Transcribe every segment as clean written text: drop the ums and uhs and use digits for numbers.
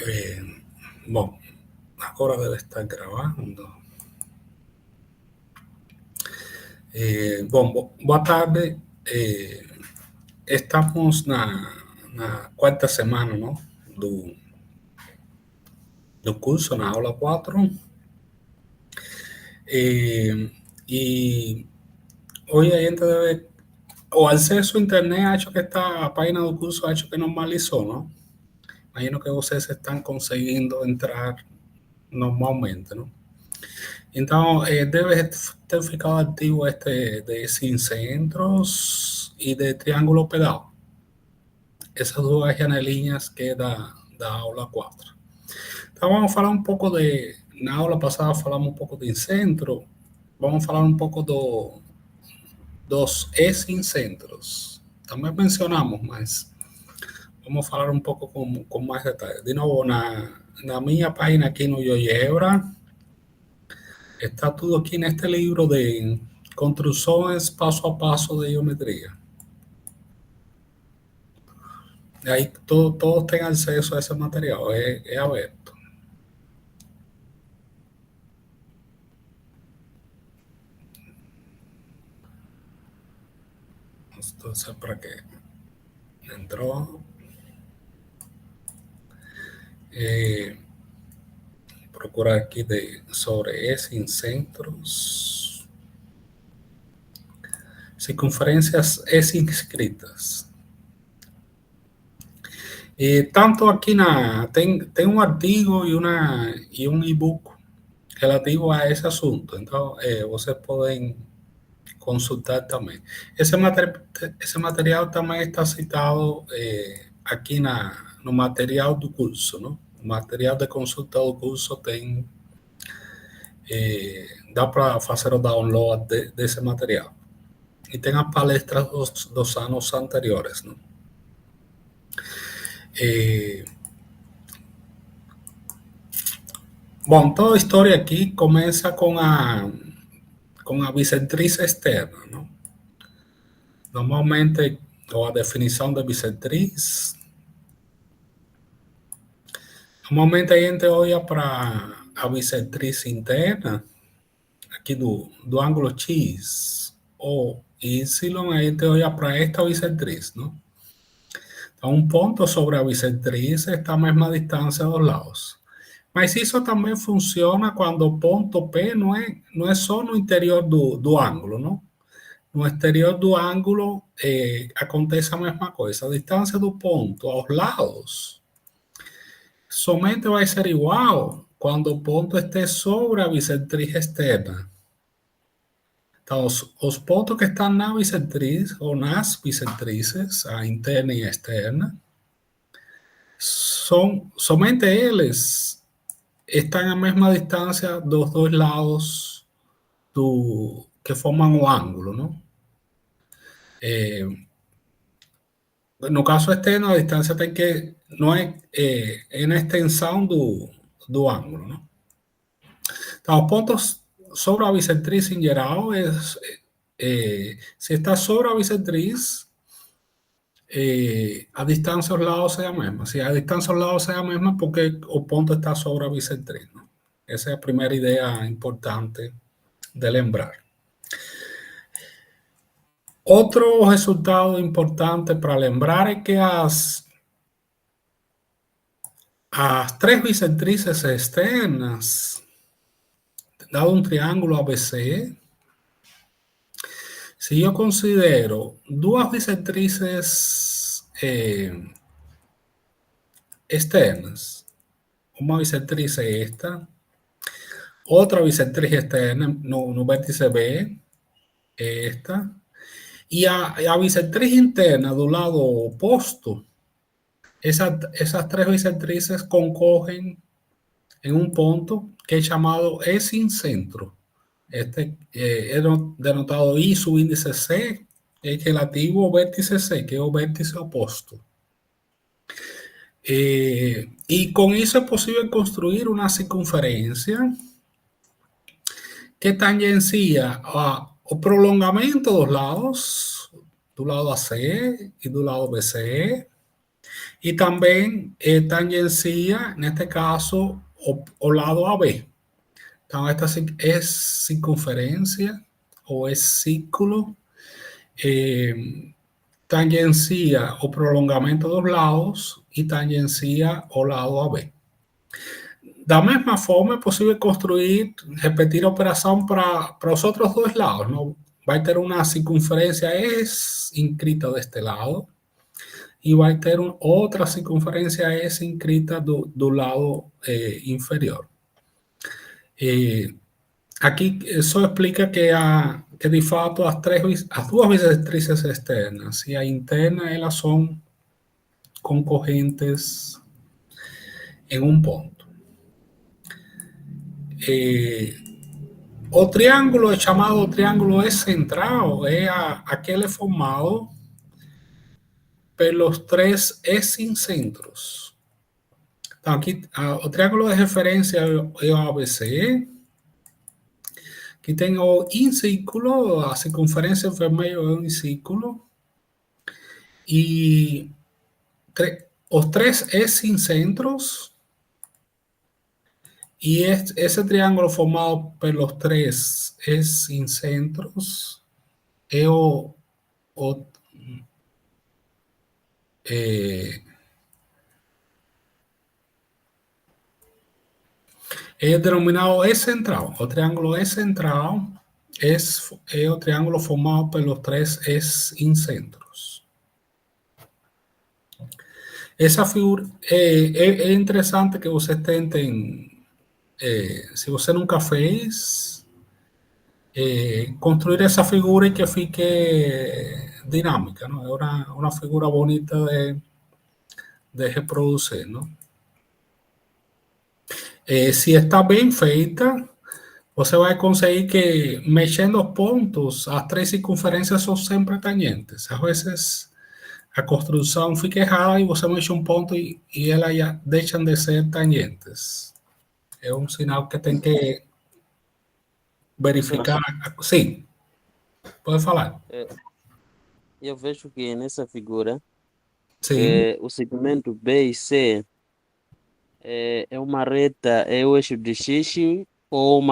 Eh, bom, agora deve estar gravando. Boa tarde. Estamos na quarta semana, não? Do curso, na aula 4. E hoje a gente deve. O acesso à internet, acho que está, a página do curso, acho que normalizou, não? Imagino que vocês estão conseguindo entrar normalmente, não? Então, deve ter ficado ativo este de Sincentros e de Triângulo Pedal. Essas duas janelinhas que é da aula 4. Então, vamos falar um pouco de... Na aula passada falamos um pouco de Incentro. Vamos falar um pouco dos E-Sincentros. Também mencionamos, mas vamos falar um pouco com mais detalhe. De novo, na minha página aqui no GeoGebra, está tudo aqui neste livro de construções passo a passo de geometria. E aí todos têm acesso a esse material, é aberto. Entonces, para que entró, procurar aqui sobre E-Sincentros, circunferências E-inscritas. E tanto aqui tem um artigo e um e-book relativo a esse assunto. Então, vocês podem consultar também. Esse material também está citado aqui no material do curso, não? O material de consulta do curso tem... dá para fazer o download desse material. E tem as palestras dos anos anteriores, não? Bom, toda a história aqui começa com a bissetriz externa, não? Normalmente, ou a definição da bissetriz, normalmente a gente olha para a bissetriz interna, aqui do ângulo X, ou Y, a gente olha para esta bissetriz, não? Então, um ponto sobre a bissetriz está a mesma distância dos lados. Mas isso também funciona quando o ponto P não é só no interior do ângulo, não? No exterior do ângulo acontece a mesma coisa. A distância do ponto aos lados somente vai ser igual quando o ponto esteja sobre a bissetriz externa. Então, os pontos que estão na bissetriz ou nas bissetrizes, a interna e a externa, somente eles estão à mesma distância dos dois lados que formam o ângulo, não? No caso externo, a distância tem que não é na extensão do ângulo, não? Então, os pontos sobre a bissetriz em geral, se está sobre a bissetriz, a distância aos lados é a mesma. Se a distância aos lados é a mesma, porque o ponto está sobre a bissetriz, não? Essa é a primeira ideia importante de lembrar. Outro resultado importante para lembrar é que as três bissetrizes externas, dado um triângulo ABC, se eu considero duas bissetrizes externas, uma bissetriz é esta, outra bissetriz externa no vértice B é esta, e a bissetriz interna do lado oposto, essas três bissetrizes concorrem em um ponto que é chamado E-Sincentro. Este é denotado I subíndice C, é relativo ao vértice C, que é o vértice oposto. E com isso é possível construir uma circunferência que tangencia o prolongamento dos lados, do lado AC e do lado BC, Y también tangencia, en este caso, o lado AB. Entonces, esta es circunferencia o es círculo. Tangencia o prolongamento de los lados y tangencia o lado AB. Da mesma forma é possível construir, repetir a operação para os outros dois lados. Não? Vai ter uma circunferência S inscrita deste lado e vai ter outra circunferência S inscrita do lado inferior. Aqui só explica que de fato as duas bisextrices externas e a interna elas são concorrentes em um ponto. O triângulo é chamado triângulo excentral, é aquele formado pelos três exincentros. Então, aqui, o triângulo de referência é o ABC. Aqui tem o incírculo, a circunferência vermelha é um círculo. E os três exincentros. E esse triângulo formado pelos três exincentros é é denominado excentral. O triângulo excentral é o triângulo formado pelos três exincentros. Essa figura é interessante que vocês tentem, se você nunca fez, construir essa figura e que fique dinâmica, não? É uma figura bonita de reproduzir, não? Se está bem feita, você vai conseguir que, mexendo os pontos, as três circunferências são sempre tangentes. Às vezes, a construção fica errada e você mexe um ponto e elas já deixam de ser tangentes. É um sinal que tem que verificar. Sim, pode falar. Eu vejo que nessa figura, Sim. o segmento B e C é uma reta, é o eixo de X ou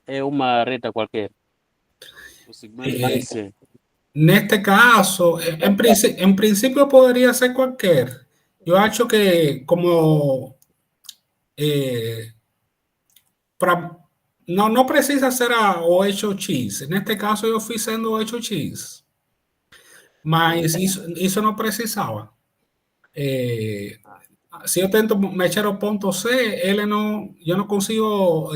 é uma reta qualquer? O segmento B e C. Neste caso, en principio podría ser cualquier. Yo acho que como no precisa ser o hecho X. En este caso yo fui sendo o hecho X. Mas isso não precisava. Se eu tento mexer o ponto C, eu não consigo.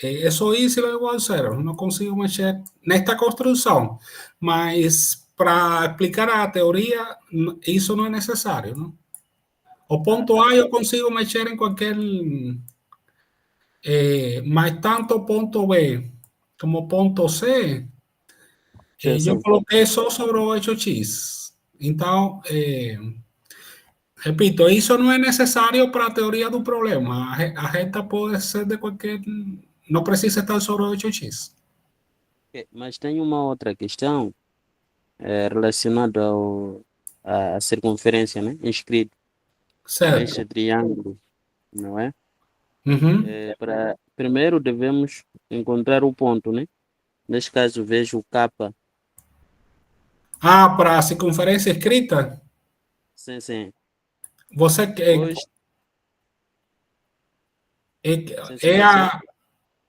Isso Y lo igual a zero. Não consigo mexer nesta construção. Mas para explicar a teoria, isso não é necessário. Não? O ponto A eu consigo mexer em qualquer. Mas tanto o ponto B como o ponto C. Eu coloquei só sobre o hecho X. Então, repito, isso não é necessário para a teoria do problema. A reta pode ser de qualquer. Não precisa estar sobre o hecho X. Mas tem uma outra questão relacionada à circunferência, né? Inscrito. Certo. Este triângulo, não é? Uhum. Primeiro devemos encontrar o ponto, né? Neste caso, vejo o K. Para a circunferência escrita? Sim, sim. Você Depois,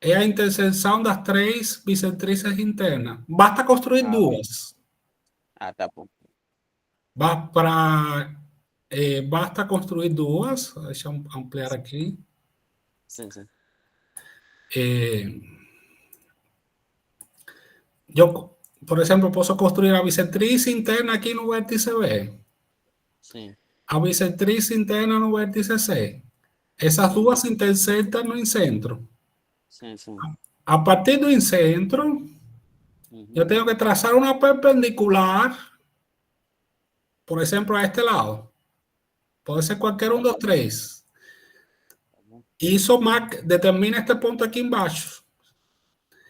é a interseção das três bissetrices internas. Basta construir duas. Tá bom. Basta construir duas. Deixa eu ampliar aqui. Sim, sim. Eu, por exemplo, posso construir a bissetriz interna aqui no vértice B. Sim. A bissetriz interna no vértice C. Essas duas se interceptam no incentro. Sim, sim. A partir do incentro, eu tenho que trazar uma perpendicular, por exemplo, a este lado. Pode ser qualquer um dos três. Isso determina este ponto aqui embaixo.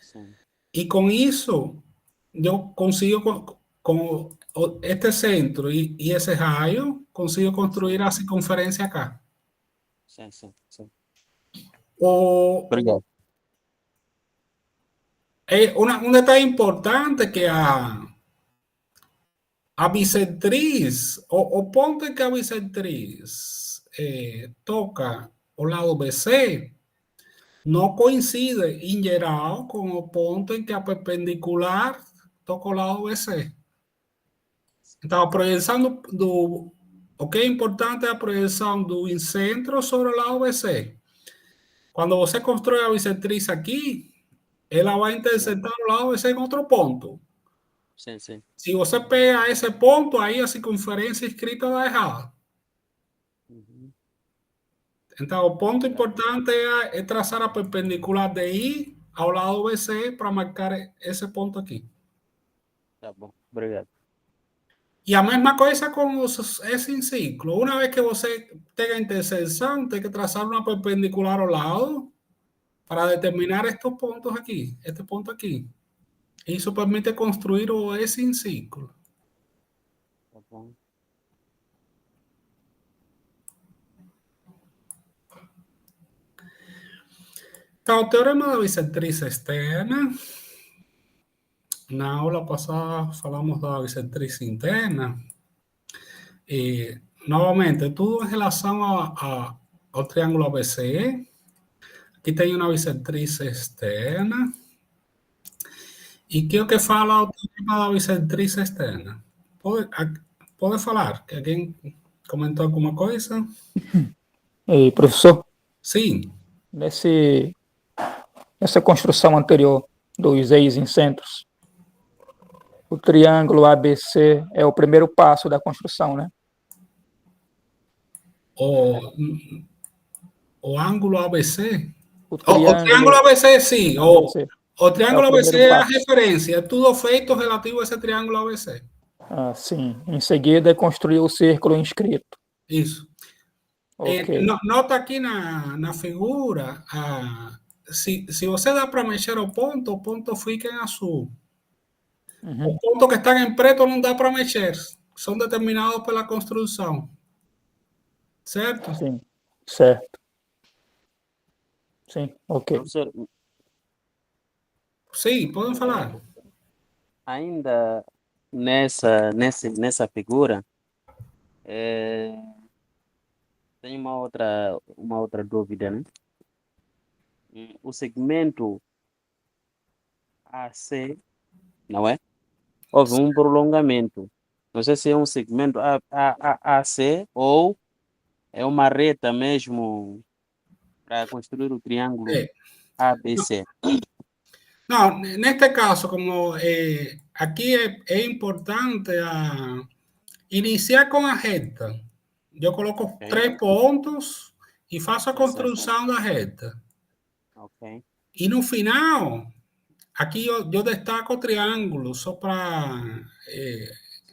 Sim. E com isso, eu consigo, este centro e esse raio, consigo construir a circunferência cá. Sim, sim, sim. O, Obrigado. um detalhe importante que a bissetriz, o ponto em que a bissetriz toca o lado BC, não coincide, em geral, com o ponto em que a perpendicular toca o lado BC. Então, a projeção o que é importante é a projeção do incentro sobre o lado BC. Quando você constrói a bissetriz aqui, ela vai interceptar o lado BC em outro ponto. Sim, sim. Se você pega esse ponto, aí a circunferência escrita está errada. Uhum. Então, o ponto importante é traçar a perpendicular de I ao lado BC para marcar esse ponto aqui. Tá bom, obrigado. E a mesma coisa com esse ciclo. Uma vez que você tenha a interseção, tem que traçar uma perpendicular ao lado para determinar estes pontos aqui, este ponto aqui. Isso permite construir o S ciclo. Tá bom. Então, o teorema da bissetriz externa. Na aula passada falamos da bissetriz interna. E, novamente, tudo em relação ao triângulo ABC. Aqui tem uma bissetriz externa. E que é o que fala o teorema da bissetriz externa? Pode falar? Que alguém comentou alguma coisa? E, professor, Sim. nessa construção anterior dos eixos em centros, o triângulo ABC é o primeiro passo da construção, né? O ângulo ABC? O O triângulo ABC, sim. ABC O é triângulo o ABC primeiro é a passo. referência, é tudo feito relativo a esse triângulo ABC. Sim. Em seguida, é construir o círculo inscrito. Isso. Ok. Nota aqui na figura, se você dá para mexer o ponto fica em azul. Uhum. O ponto que está em preto não dá para mexer, são determinados pela construção. Certo? Sim, certo. Sim, ok. Professor, Sim, podem falar. ainda nessa figura, tem uma outra dúvida, né? O segmento AC, não é? Houve um prolongamento. Não sei se é um segmento AC ou é uma reta mesmo para construir o triângulo É. ABC. Não, neste caso, como aqui é importante iniciar com a reta. Eu coloco Ok, 3 pontos e faço a sim, sim. construção da reta. Ok, E no final, aqui eu destaco o triângulo, só para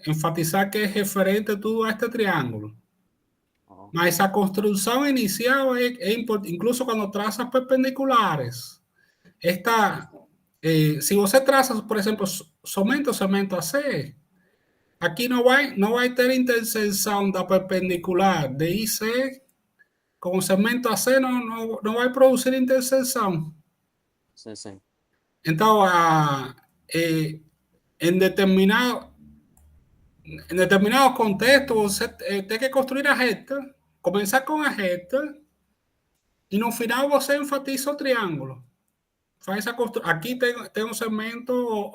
enfatizar que é referente tudo a este triângulo. ok, Mas a construção inicial é importante, incluso quando traças perpendiculares. Esta, se você traça, por exemplo, somente o segmento AC, aqui não vai ter interseção da perpendicular de IC com o segmento AC, não vai produzir interseção. sim, sim. Então, em determinado contexto, você tem que construir a reta, começar com a reta, e no final você enfatiza o triângulo. Faz a aqui tem um segmento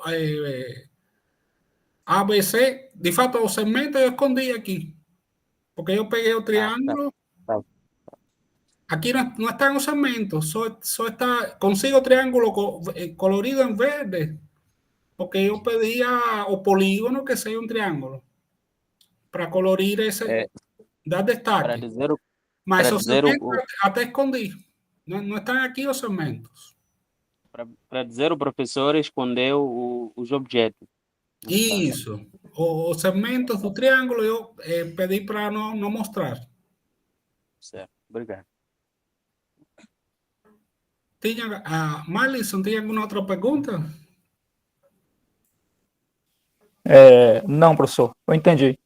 ABC. De fato, o segmento eu escondi aqui, porque eu peguei o Tá, tá, triângulo. tá. Aqui no están los segmentos, solo está, consigo triángulo colorido en verde, porque yo pedía o polígono que sea un triángulo, para colorir ese, É, dar para destaque. dizer, Mas para los dizer segmentos até escondí, no están aquí los segmentos. para dizer o professor escondeu os objetos, nesse caso. Isso, os segmentos do triângulo eu pedi para não mostrar. Certo, obrigado. Marlison, ¿tiene alguna otra pregunta? Não, professor, eu entendi.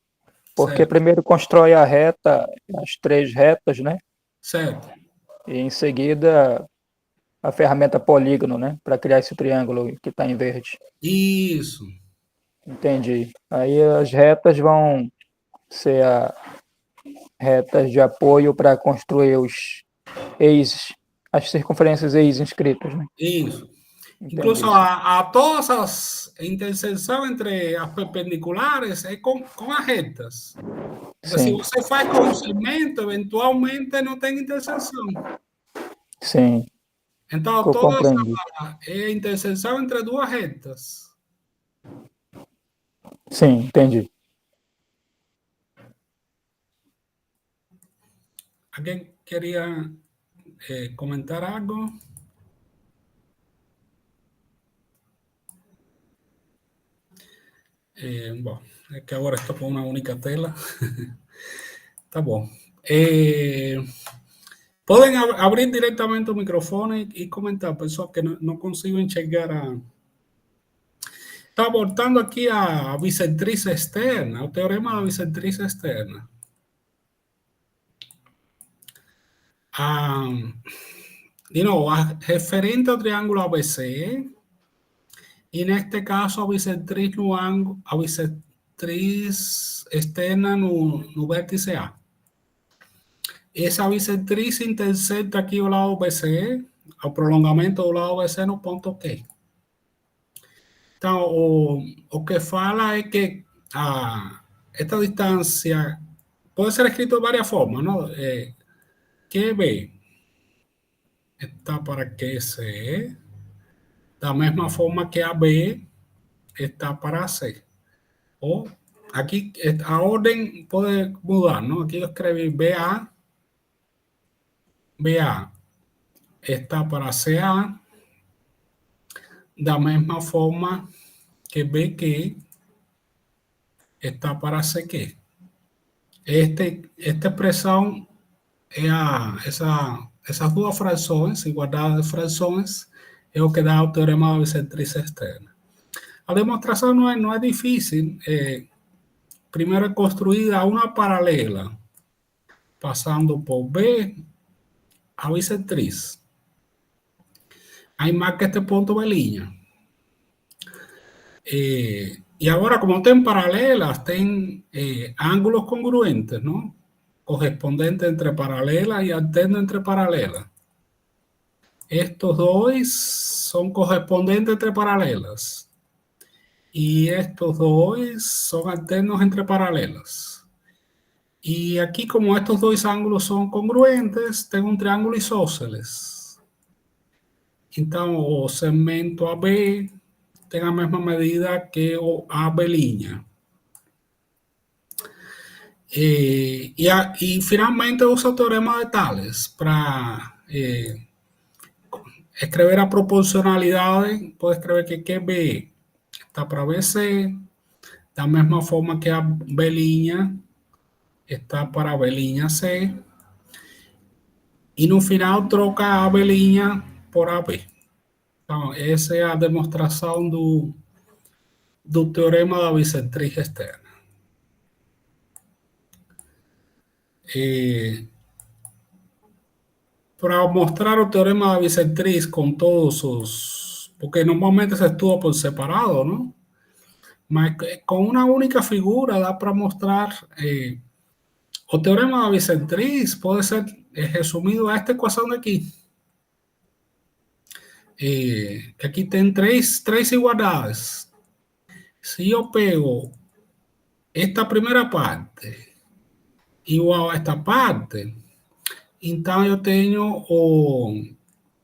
Porque Certo, primeiro constrói a reta, as 3 retas, né? certo. E em seguida a ferramenta polígono, né? Para criar esse triângulo que está em verde. Isso, Entendi. Aí as retas vão ser retas de apoio para construir os eixos, as circunferências ex inscritas, né? isso. Entendi Incluso isso. a todas as intersecção entre as perpendiculares é com as retas. Porque se Sim, você faz com um segmento, eventualmente não tem interseção. sim, Então, toda compreendi. essa é a interseção entre duas retas. Sim, entendi. Alguém queria comentar algo? Bom, é que agora estou com uma única tela. Tá bom. Podem abrir diretamente o microfone e comentar, pessoal, que não consigo enxergar a. Está voltando aqui a bissetriz externa, o teorema da bissetriz externa. De novo, referente ao triângulo ABC, y en este caso a bisectriz externa no vértice A. Essa bisectriz intersecta aqui o lado BC, o prolongamento do lado BC no ponto Q. Então, o que fala é que esta distância pode ser escrito de várias formas, ¿no? QB está para QC, da mesma forma que AB está para C. O aquí a orden puede mudar, ¿no? Aquí yo escribí BA está para CA, da mesma forma que BQ está para CQ. Esta expressão é essas duas frações, igualdade de frações, é o que dá o teorema da bissetriz externa. A demonstração não é difícil. Primeiro é construída uma paralela, passando por B a bissetriz. Aí marca este ponto de linha. E agora, como tem paralelas, tem ângulos congruentes, não? Correspondentes entre paralelas e alterno entre paralelas. Estos dois são correspondentes entre paralelas. E estos dois são alternos entre paralelas. E aqui, como estes dois ângulos são congruentes, tem um triângulo isósceles. Então, o segmento AB tem a mesma medida que o AB'. E finalmente usa o teorema de Tales para escrever a proporcionalidade. Pode escrever que QB está para BC, da mesma forma que a B' está para B'(C), e no final troca a B' por AB. Então, essa é a demonstração do teorema da bissetriz externa. Para mostrar o teorema da bissetriz com todos os... Porque normalmente se estuda por separado, ¿no? Mas com uma única figura dá para mostrar... o teorema da bissetriz pode ser resumido a esta equação daqui. Que aqui tem três igualdades. Se eu pego esta primeira parte igual a esta parte, então eu tenho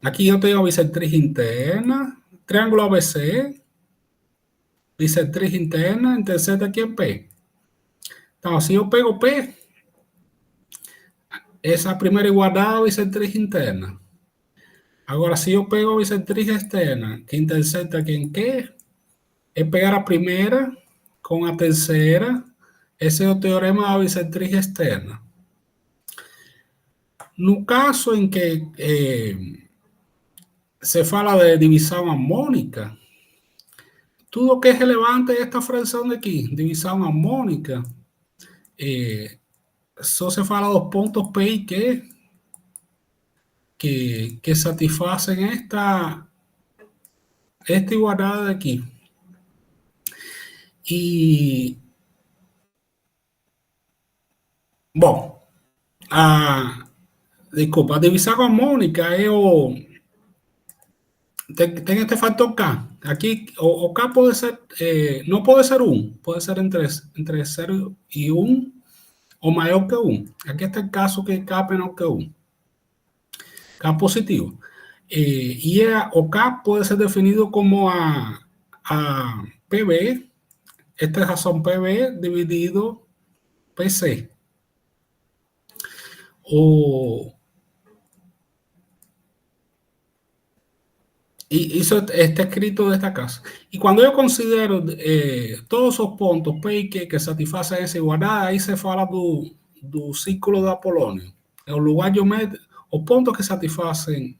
aqui eu tenho a bissetriz interna, triângulo ABC, bissetriz interna, intersecta aqui em P. Então, se eu pego P, essa primeira igualdade é a bissetriz interna. Agora, se eu pego a bissetriz externa, que intersecta aqui em Q, é pegar a primeira com a terceira. Esse é o teorema da bissetriz externa. No caso em que se fala de divisão harmônica, tudo que é relevante é esta fração aqui, divisão harmônica. Só se fala dos pontos P e Q que satisfazem esta igualdade aqui. E, bom, desculpa, a divisão harmônica é tem este fator K. Aqui, o K pode ser, não pode ser 1, pode ser entre 0 e 1 ou maior que 1. Aqui está o caso que K é menor que 1. K positivo. O K pode ser definido como a PB, esta es razón PB dividido PC. Y eso está escrito de esta casa. Y cuando yo considero todos esos puntos P y Q que satisfacen esa igualdad, ahí se fala do círculo de Apolonio. En el lugar yo meto os puntos que satisfacen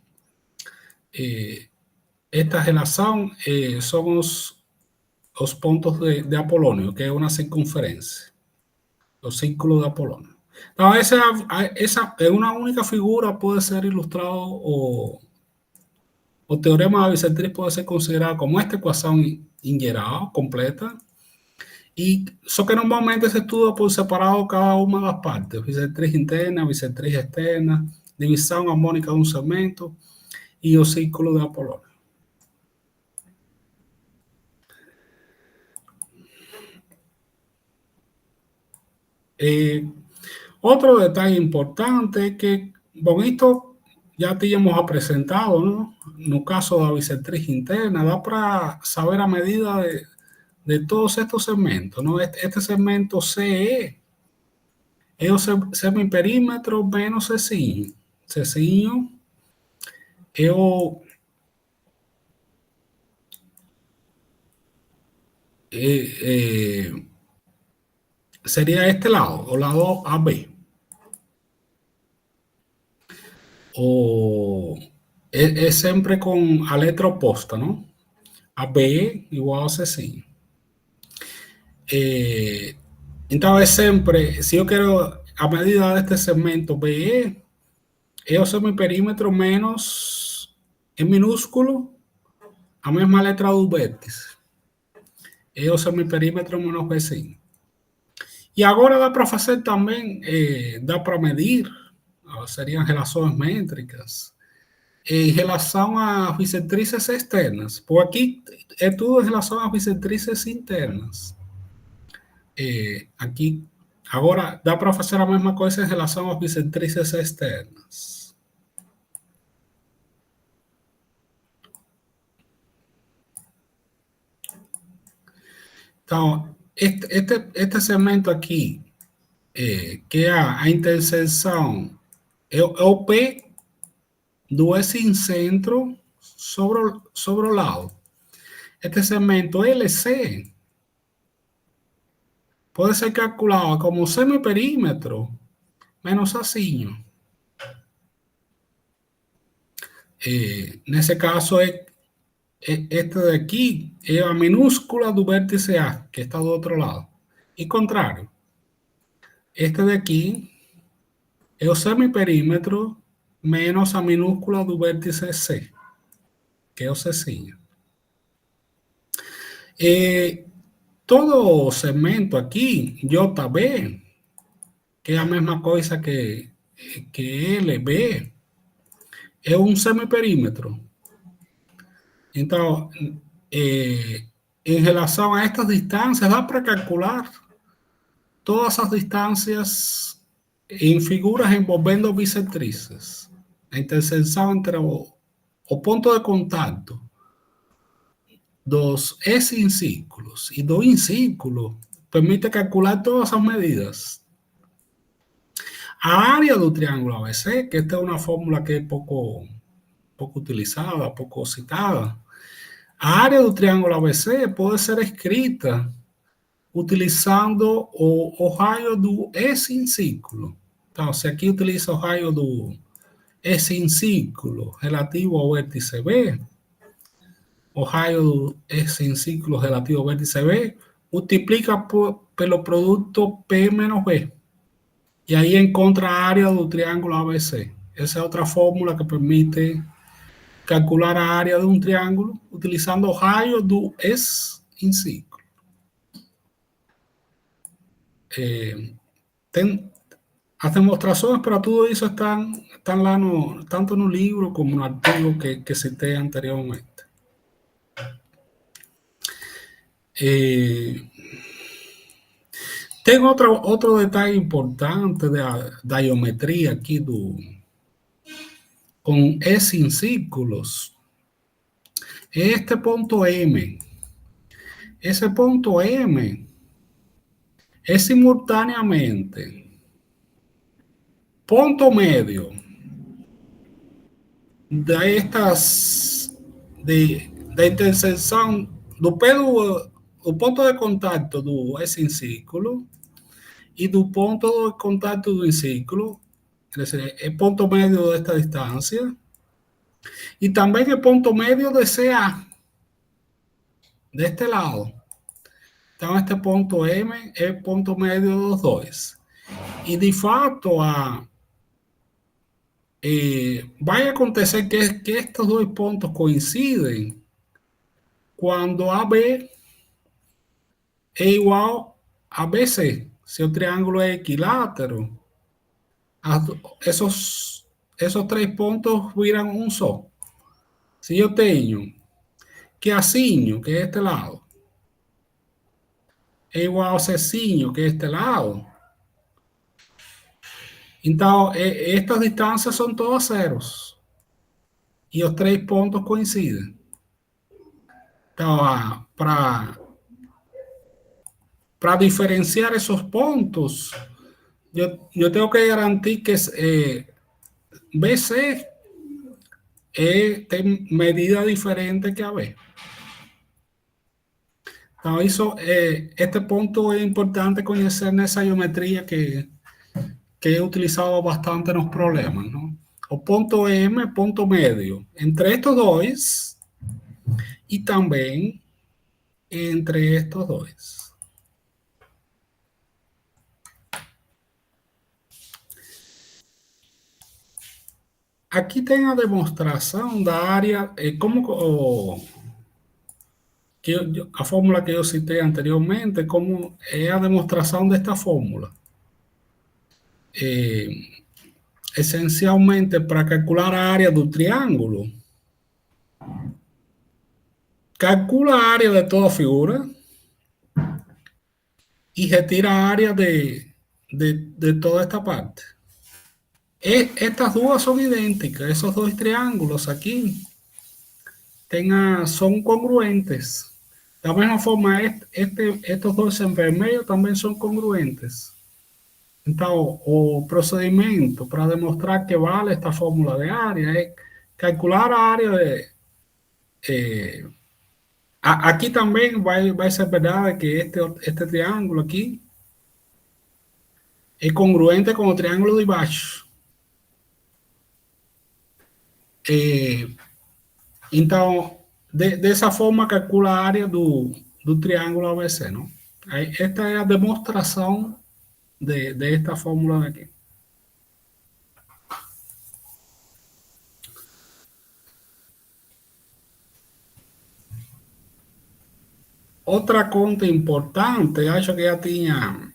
esta relación son los puntos de Apolonio, que es una circunferencia, los círculos de Apolonio. No, esa en una única figura puede ser ilustrado o teorema de bisectriz puede ser considerado como esta ecuación integral completa, y eso que normalmente se estudia por separado cada una de las partes: bisectriz interna, bisectriz externa, división armónica de un segmento y los círculos de Apolonio. Otro detalle importante es que, bueno, esto ya te hemos presentado, ¿no? En el caso de la bisectriz interna, da para saber a medida de todos estos segmentos, ¿no? Este segmento CE es el semiperímetro menos ceciño. Ceciño es sería este lado, o lado AB. Es siempre con a letra opuesta, ¿no? AB igual a ceciño. Entonces siempre, si yo quiero a medida de este segmento BE, es o semiperímetro menos en minúsculo a mesma letra do vértice. É o semiperímetro menos vecino. E agora dá para fazer também, dá para medir, seriam relações métricas, em relação às bissetrizes externas. Por aqui é tudo em relação às bissetrizes internas. Aqui, agora dá para fazer a mesma coisa em relação às bissetrizes externas. Então, este segmento aqui, que é a interseção, é o P do S-incentro sobre o lado. Este segmento LC pode ser calculado como semiperímetro menos asinho. Nesse caso, este de aqui é a minúscula do vértice A, que está do outro lado. E contrário, este de aqui é o semiperímetro menos a minúscula do vértice C, que é o Ccinho. Todo segmento aqui, JB, que é a mesma coisa que LB, é um semiperímetro. Então, em relação a estas distâncias, dá para calcular todas as distâncias em figuras envolvendo bissetrizes. A interseção entre o ponto de contato dos S-incírculos e do incírculo permite calcular todas as medidas. A área do triângulo ABC, que esta é uma fórmula que é pouco utilizada, pouco citada, a área do triângulo ABC pode ser escrita utilizando o raio do S-incírculo. Então, se aqui utiliza o raio do S-incírculo relativo ao vértice B, o raio S em ciclo relativo ao vértice B, multiplica pelo produto P menos B. E aí encontra a área do triângulo ABC. Essa é outra fórmula que permite calcular a área de um triângulo utilizando o raio do S em ciclo. As demonstrações para tudo isso estão lá tanto no livro como no artigo que citei anteriormente. Tem outro detalhe importante da geometria aqui com S em círculos. Este ponto M. Esse ponto M é simultaneamente ponto médio da interseção do ponto de contato do S em círculo e do ponto de contato do círculo, quer dizer, é ponto médio desta distância, e também é ponto médio de CA, deste lado. Então, este ponto M é ponto médio dos dois. E, de fato, vai acontecer que estes dois pontos coincidem quando AB é igual a BC. Se o triângulo é equilátero, esos três pontos viram um só. Se eu tenho que Azinho, que é este lado, é igual a Czinho, que é este lado, então estas distâncias são todas zeros. E os três pontos coincidem. Então, para diferenciar esos pontos, eu tenho que garantir que BC tem medida diferente que AB. Então, este ponto é importante conhecer nessa geometria que é utilizado bastante nos problemas, não? O ponto M é ponto médio entre estes dois e também entre estes dois. Aqui tem a demonstração da área, a fórmula que eu citei anteriormente, como é a demonstração desta fórmula. Essencialmente, para calcular a área do triângulo, calcula a área de toda figura e retira a área de toda esta parte. Estas duas são idênticas, esses dois triângulos aqui son congruentes. Da mesma forma, estos dois em vermelho também são congruentes. Então, o procedimento para demonstrar que vale esta fórmula de área é calcular a área aqui também vai ser verdade que este triângulo aqui é congruente com o triângulo de baixo. Então, dessa forma, calcula a área do triângulo ABC, não? Esta é a demonstração desta fórmula aqui. Outra conta importante, acho que já tinha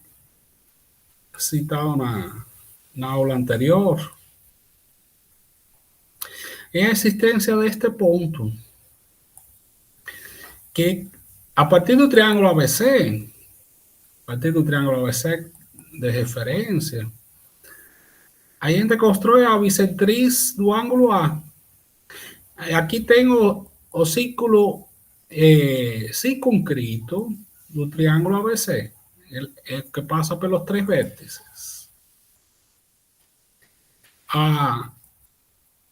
citado na aula anterior, é a existência deste ponto, que a partir do triângulo ABC, de referência, a gente constrói a bissetriz do ângulo A. Aqui tem o círculo circunscrito do triângulo ABC, que passa pelos três vértices.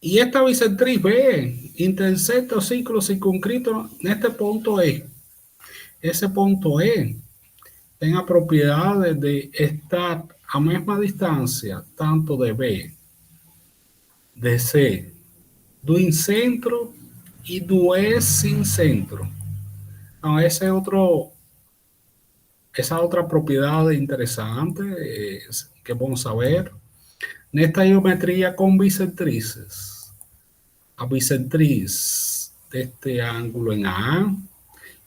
E esta bissetriz B intersecta o círculo circunscrito neste ponto E. Esse ponto E tem a propriedade de estar a mesma distância, tanto de B, de C, do incentro e do E sem centro. Então, essa é outra propriedade interessante que é bom saber. Nesta geometria com bissetrizes, a bissetriz deste ângulo em A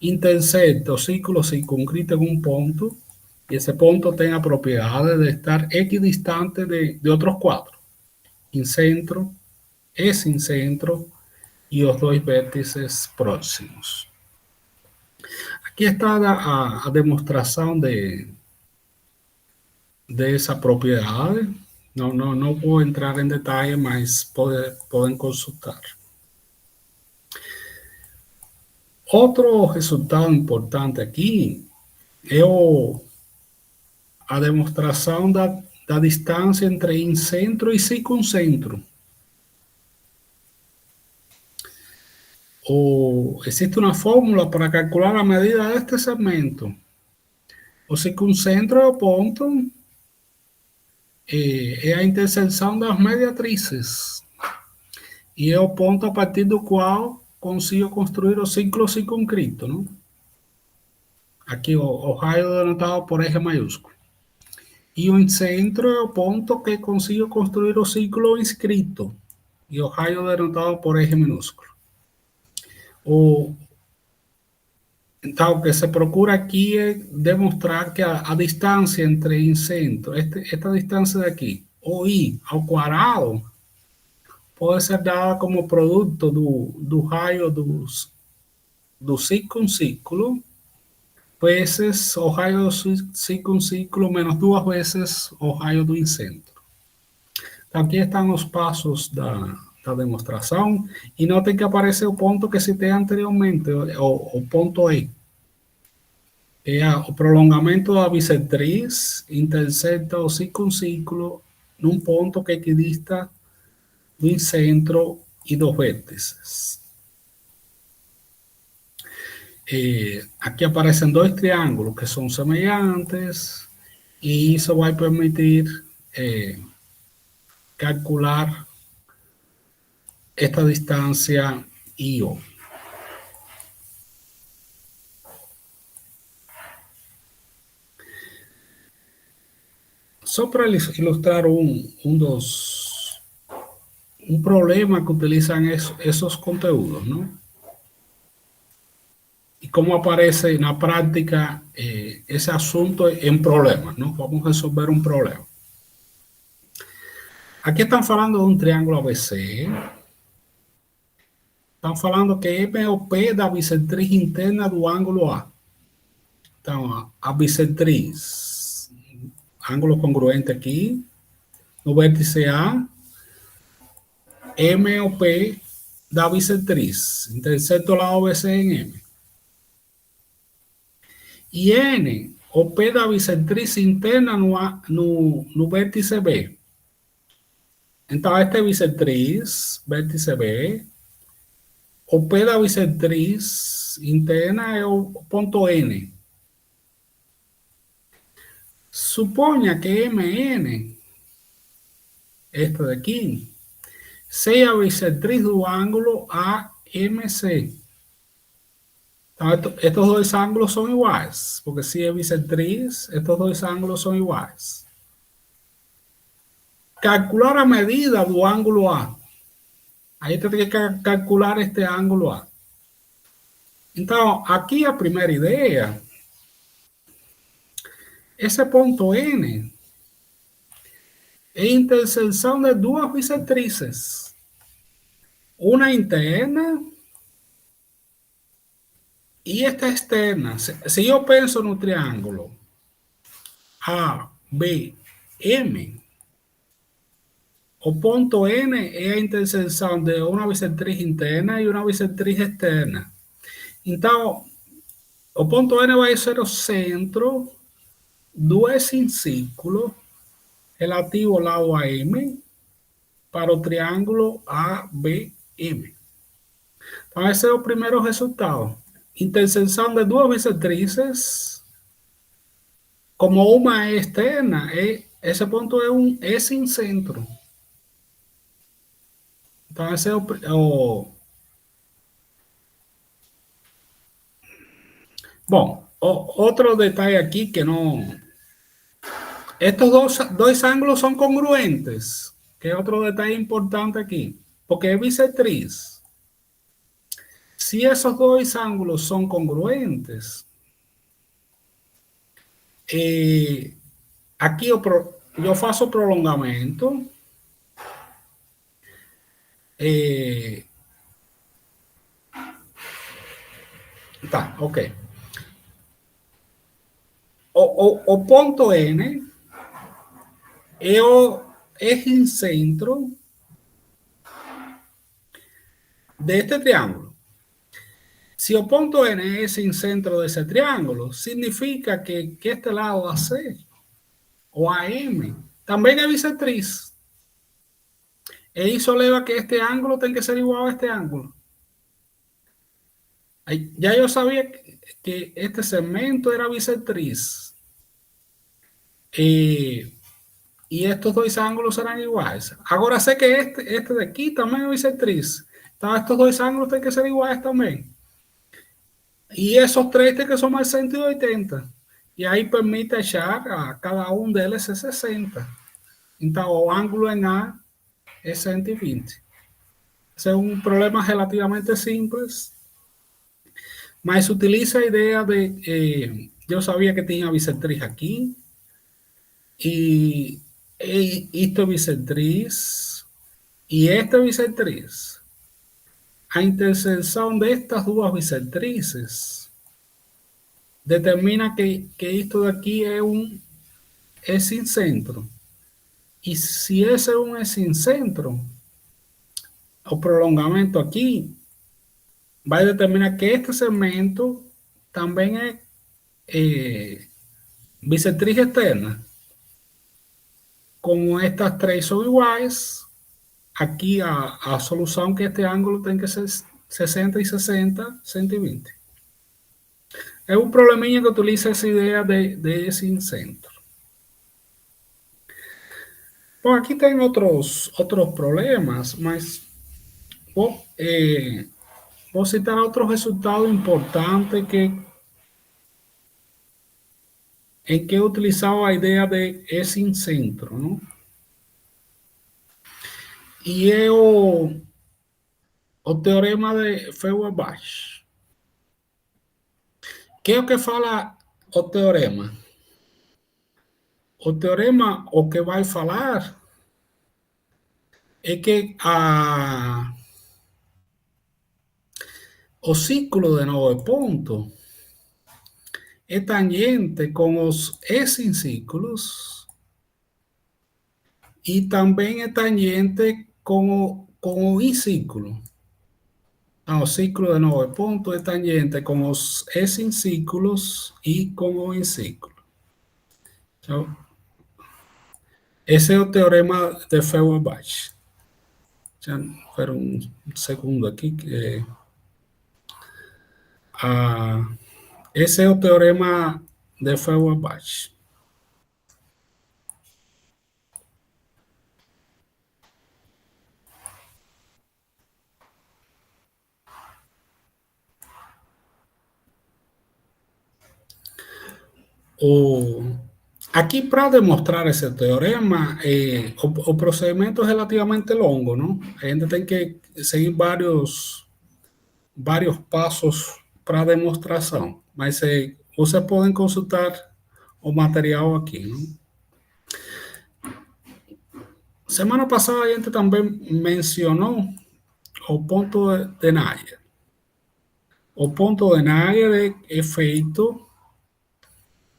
intersecta o círculo circunscrito em um ponto, e esse ponto tem a propriedade de estar equidistante de outros quatro, em centro, e sem centro, e os dois vértices próximos. Aqui está a demonstração dessa propriedade. Não vou entrar em detalhe, mas podem consultar. Outro resultado importante aqui é a demonstração da distância entre incentro e circuncentro. Existe uma fórmula para calcular a medida deste segmento. O circuncentro é o ponto, é a interseção das mediatrices, e é o ponto a partir do qual consigo construir o círculo circunscrito, não? Aqui o raio denotado por eje maiúsculo. E o incentro é o ponto que consigo construir o círculo inscrito, e o raio denotado por eje minúsculo. Então, o que se procura aqui é demonstrar que a distância entre incentro, esta distância daqui, o I ao quadrado, pode ser dada como produto do raio do circuncírculo vezes o raio do circuncírculo menos duas vezes o raio do incentro. Então, aqui estão os passos da demonstração, e notem que aparece o ponto que citei anteriormente, o ponto E. O prolongamento da bissetriz intersecta o circuncírculo num ponto que equidista do incentro e dos vértices. Aqui aparecem dois triângulos que são semelhantes, e isso vai permitir calcular esta distância IO. Só para ilustrar um problema que utilizam esses conteúdos, não? E como aparece na prática esse assunto em problemas, não? Vamos resolver um problema. Aqui estão falando de um triângulo ABC. Estão falando que M é o P da bissetriz interna do ângulo A. Então, a bissetriz, ângulo congruente aqui, no vértice A, M é o P da bissetriz, intersecta o lado BC em M. E N, o P da bissetriz interna no vértice B. Então, esta é bissetriz, vértice B. O P da bissetriz interna é o ponto N. Suponha que MN, esta daqui, seja a bissetriz do ângulo AMC. Então, estos dois ângulos são iguais, porque se é bissetriz, estes dois ângulos são iguais. Calcular a medida do ângulo A. Aí tem que calcular este ângulo A. Então, aqui a primeira ideia, esse ponto N é a interseção de duas bissetrizes. Uma interna e esta externa. Se eu penso no triângulo ABM, o ponto N é a interseção de uma bissetriz interna e uma bissetriz externa. Então, o ponto N vai ser o centro do círculo relativo ao lado AM para o triângulo ABM. Então, esse é o primeiro resultado. Interseção de duas bissetrizes, como uma é externa, esse ponto é sem centro. Então, esse é Bueno, otro detalle aquí que no... Estos dos ángulos son congruentes, que es otro detalle importante aquí, porque es bisectriz. Si esos dos ángulos son congruentes, aquí yo faço prolongamento, tá, ok. O ponto N é o epicentro deste triângulo. Se o ponto N é esse centro desse triângulo, significa que este lado AC ou AM também é bissetriz. E isso leva a que este ângulo tem que ser igual a este ângulo. Ya yo sabía que este segmento era bisectriz. Y estos dos ángulos serán iguales. Ahora sé que este de aquí también es bisectriz. Entonces estos dos ángulos tienen que ser iguales también. Y esos tres que son más 180. Y ahí permite echar a cada uno de ellos 60. Entonces el ángulo en A es 120. Ese es un problema relativamente simple. Mas utiliza a idea de... yo sabía que tenía bisectriz aquí. Y esto bisectriz. Y esta bisectriz. A intersección de estas dos bisectrices determina que esto de aquí es sin centro. Y si ese es sin centro, o prolongamento aquí, va a determinar que este segmento también es bisectriz externa. Como estas tres son iguales, aquí a solución que este ángulo tiene que ser 60 y 60, 120. Es un problemilla que utiliza esa idea de sin centro. Pues aquí tengo otros problemas, mas voy a citar otros resultados importantes en que he utilizado la idea de sin centro, ¿no? Y es o teorema de Feuerbach. Que é o que fala o teorema? O teorema o que vai falar é que o círculo de 9 pontos é tangente com os S-círculos e também é tangente com o I-círculo. O círculo de 9 pontos é tangente com os S-círculos e com o I-círculo. Então, esse é o teorema de Feuerbach. Já espera um segundo aqui. Esse é o teorema de Feuerbach. Aqui, para demonstrar esse teorema, o procedimento é relativamente longo, não? A gente tem que seguir vários passos para a demonstração, mas vocês podem consultar o material aqui, não? Semana passada a gente também mencionou o ponto de Navier. O ponto de Navier é feito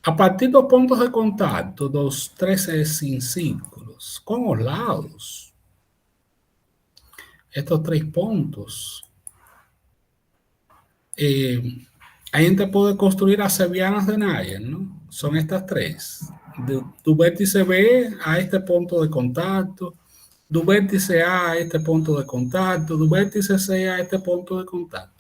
a partir dos pontos de contato dos três círculos com os lados. Estes três pontos, a gente pode construir as sevianas de Navier, não? São estas três. Do vértice B a este ponto de contato, do vértice A a este ponto de contato, do vértice C a este ponto de contato.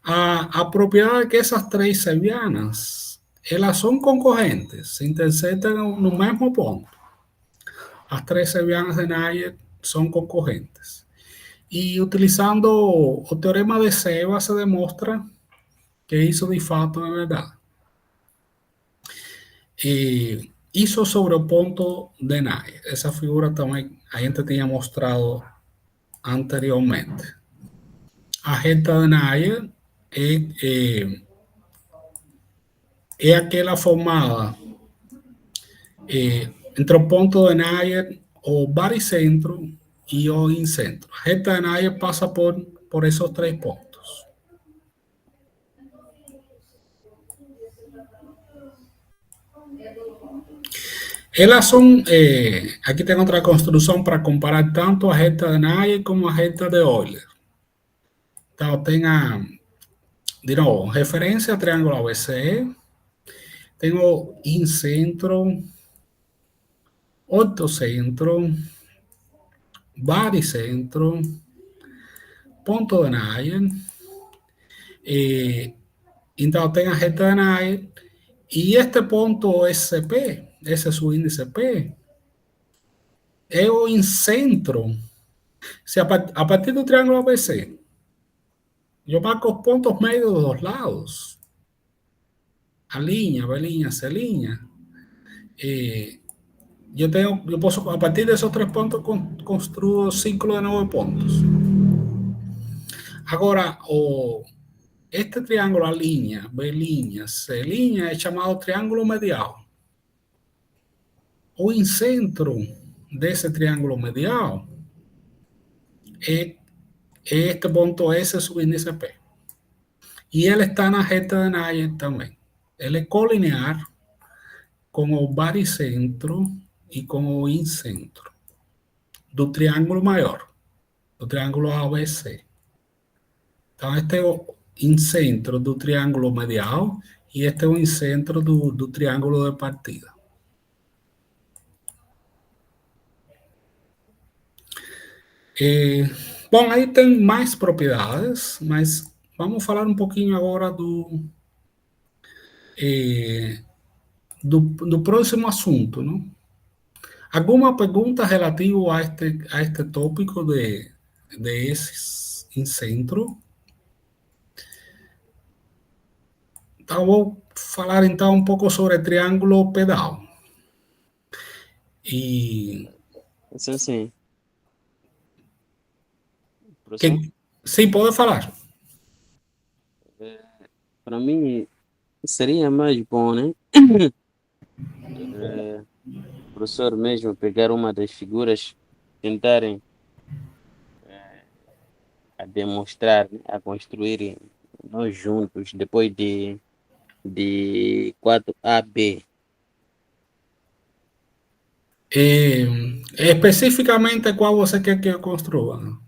A propriedade é que essas três sevianas, elas são concorrentes, se intersectam no mesmo ponto. As três sevianas de Navier são concorrentes. E utilizando o teorema de Seba se demonstra que hizo de fato de verdad. Hizo sobre o ponto de Naye. Essa figura também a gente tinha mostrado anteriormente. A reta de Naye é aquela formada entre o ponto de Naye, o baricentro e o incentro. A reta de Naye passa por esos três pontos. Elas são, aqui tem outra construção para comparar tanto a reta de Naye como a reta de Euler. Então, tem de novo, referência a triângulo ABC, tem o incentro, ortocentro, baricentro, ponto de Naye, então tem a reta de Naye, e este ponto SP, esse é o índice P, é o incentro. Se a partir do triângulo ABC, eu marco os pontos médios dos dois lados, a linha, B linha, C linha, eu posso, a partir desses três pontos, construo ciclo de 9 pontos. Agora, este triângulo, a linha, B linha, C linha, é chamado triângulo medial. O incentro desse triângulo medial é este ponto S subíndice P. E ele está na reta de Naye também. Ele é colinear com o baricentro e com o incentro do triângulo maior, do triângulo ABC. Então, este é o incentro do triângulo medial e este é o incentro do triângulo de partida. Bom, aí tem mais propriedades, mas vamos falar um pouquinho agora do próximo assunto, não? Alguma pergunta relativa a este tópico de esses incentro? Então, vou falar então um pouco sobre triângulo pedal. E Sim. Professor? Sim, pode falar. Para mim, seria mais bom, né? O professor mesmo pegar uma das figuras, tentarem a demonstrar, né, a construir nós juntos, depois de 4AB. Especificamente, qual você quer que eu construa?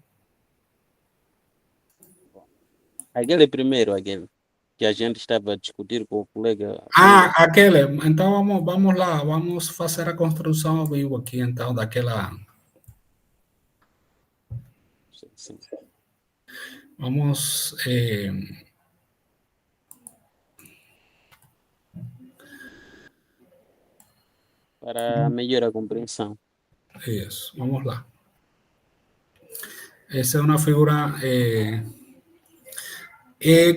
Aquele primeiro, aquele que a gente estava a discutir com o colega. Aquele. Então, vamos lá, vamos fazer a construção ao vivo aqui, então, daquela. Sim. Vamos. Para melhorar a compreensão. Isso, vamos lá. Essa é uma figura.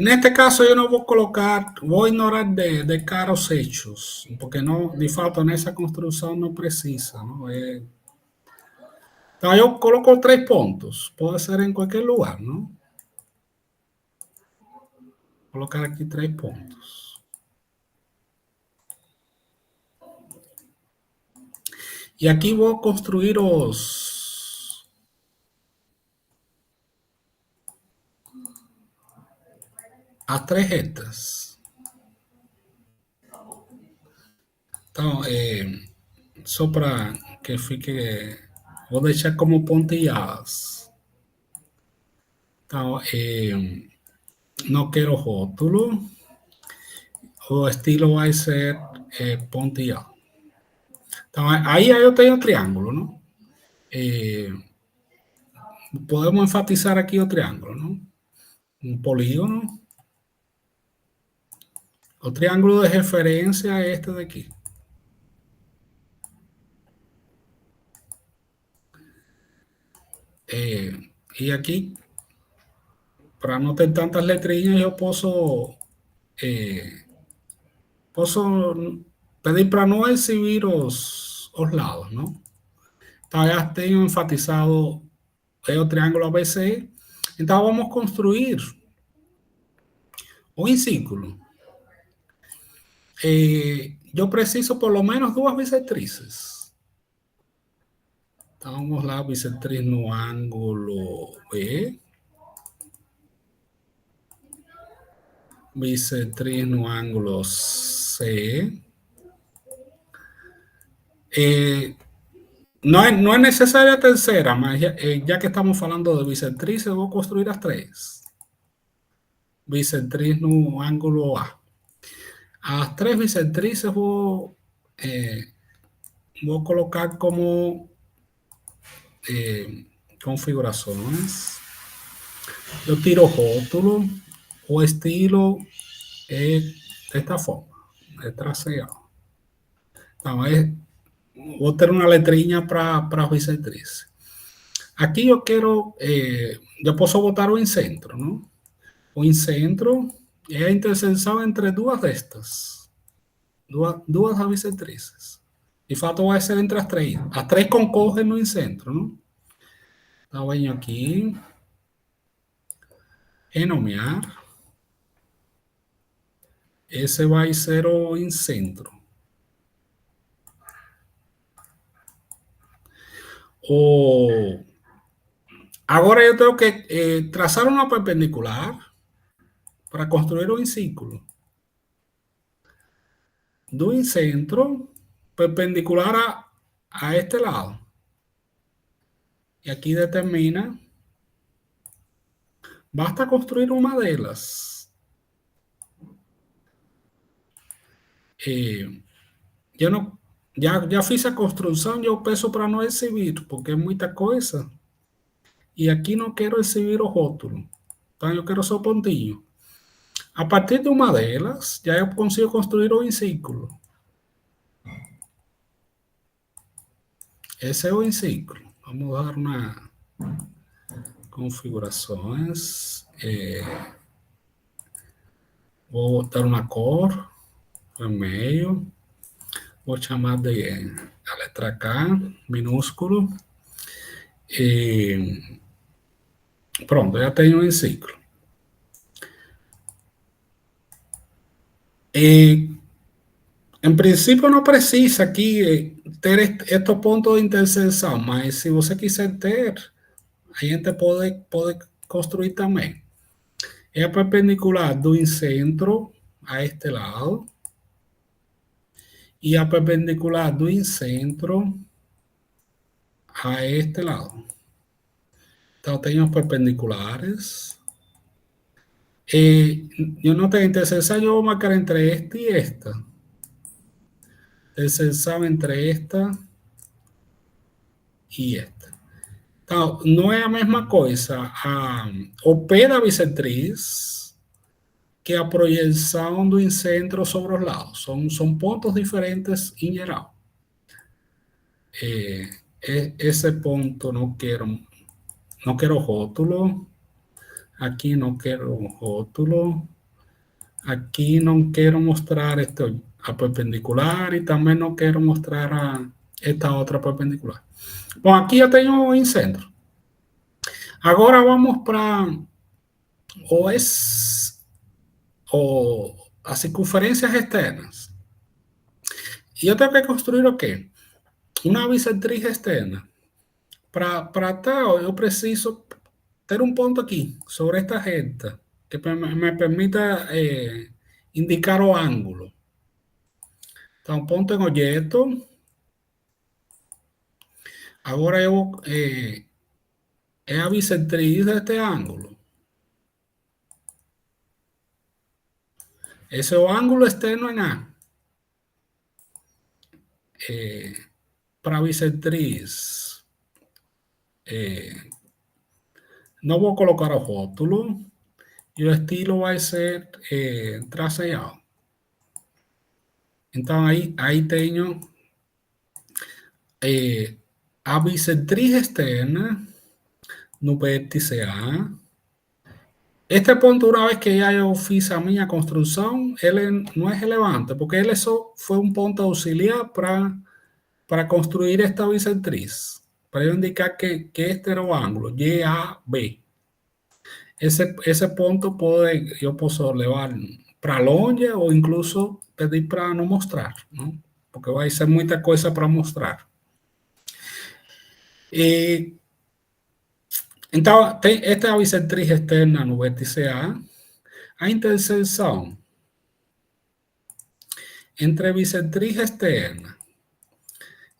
Neste caso, eu não vou colocar, vou ignorar de cara os hechos, porque não, de fato, nessa construção não precisa. Não? Então, eu coloco 3 pontos, pode ser em qualquer lugar, não? Vou colocar aqui 3 pontos. E aqui vou construir as 3 retas. Então, só para que fique, vou deixar como pontilhadas. Então, não quero rótulo, o estilo vai ser pontilhado. Então, aí eu tenho triângulo, não? Podemos enfatizar aqui o triângulo, não? Um polígono. O triângulo de referência é este daqui. E aqui, para não ter tantas letrinhas, eu posso posso pedir para não exibir os lados, não? Então, já tenho enfatizado o triângulo ABC. Então, vamos construir um círculo. Eu preciso por lo menos duas bissetrizes. Então, vamos lá, bissetriz no ângulo B. Bissetriz no ângulo C. Não é necessária a terceira, mas já que estamos falando de bissetriz, eu vou construir as três. Bissetriz no ângulo A. As três bissetrizes vou colocar como configurações. Eu tiro o rótulo, o estilo é desta forma, é traseado. Então, vou ter uma letrinha para as bissetrizes. Aqui eu quero, eu posso botar o incentro, não? O incentro é a interseção entre duas destas, duas das bissetrizes. De fato, vai ser entre as três. As três concorrem no incentro, não? Então, venho aqui, renomear. Esse vai ser o incentro. Agora eu tenho que trazar uma perpendicular para construir um círculo. Do incentro perpendicular a este lado. E aqui determina. Basta construir uma delas. Eu não, já fiz a construção e eu peço para não exibir, porque é muita coisa. E aqui não quero exibir o rótulo. Então eu quero só pontinho. A partir de uma delas, já eu consigo construir um círculo. Esse é o círculo. Vamos dar uma configurações. Vou botar uma cor, vermelho. Vou chamar de a letra K, minúsculo. E pronto, já tenho um ciclo. Em princípio, não precisa aqui ter estes pontos de interseção, mas se você quiser ter, a gente pode construir também. É a perpendicular do incentro a este lado e a perpendicular do incentro a este lado. Então, tenho perpendiculares. Eu não tenho interseção, eu vou marcar entre esta e esta. Interseção entre esta e esta. Então, não é a mesma coisa o pé da bissetriz que a projeção do incentro sobre os lados. São pontos diferentes em geral. Esse ponto não quero rótulo. Aqui não quero rótulo. Aqui não quero mostrar a perpendicular e também não quero mostrar esta outra perpendicular. Bom, aqui eu tenho o incentro. Agora vamos para as circunferências externas. E eu tenho que construir o quê? Uma bissetriz externa. Para tal, eu preciso ter um ponto aqui, sobre esta reta, que me permita indicar o ângulo. Então, ponto em objeto. Agora eu é a bissetriz deste ângulo. Esse é o ângulo externo em A. Para a bissetriz, não vou colocar o rótulo e o estilo vai ser traseado. Então, aí tenho a bissetriz externa no vértice A Este punto, una vez que ya yo fiz a minha construção, ele não é relevante, porque ele só foi um ponto auxiliar para construir esta bicentriz, para eu indicar que este era o ângulo, GAB. Esse ponto eu posso levar para longe ou incluso pedir para não mostrar, não? Porque vai ser muita coisa para mostrar. Então, esta é a bicentriz externa no vértice A. A interseção entre a bicentriz externa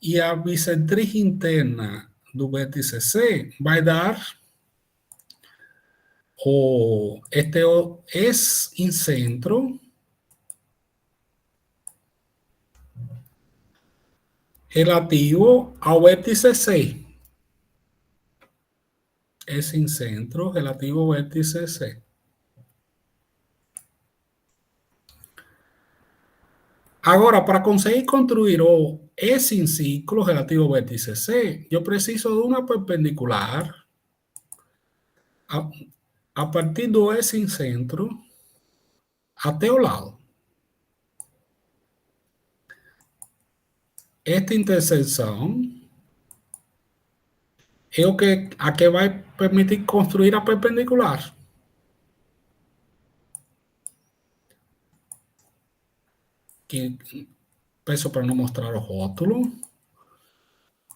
e a bicentriz interna do vértice C vai dar este S-incentro relativo ao vértice C. S-incentro relativo ao vértice C. Agora, para conseguir construir o S-ciclo relativo ao vértice C, eu preciso de uma perpendicular a partir do S-incentro até o lado. Esta interseção é a que vai permitir construir a perpendicular. Que peço para não mostrar o rótulo.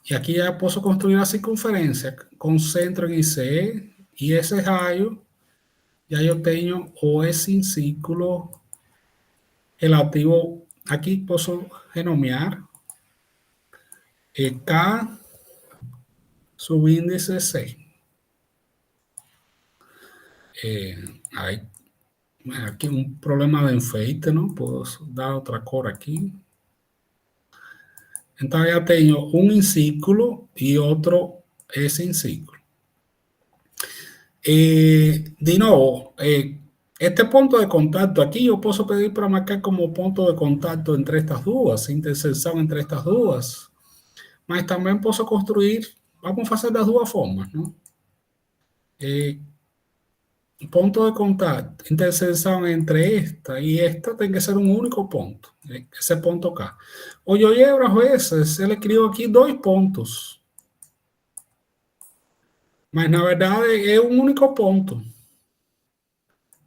E aqui já posso construir a circunferência com centro em C e esse raio. Já eu tenho o S-ciclo relativo. Aqui posso renomear K subíndice C. Aqui um problema de enfeite, não posso dar outra cor aqui. Então, já tenho um em círculo e outro S em círculo. De novo, este ponto de contato aqui eu posso pedir para marcar como ponto de contato entre estas duas, interseção entre estas duas, mas também posso construir, vamos fazer das duas formas, não? Ponto de contato, interseção entre esta e esta tem que ser um único ponto, esse ponto K. O GeoGebra, às vezes, ele criou aqui dois pontos, mas na verdade é um único ponto.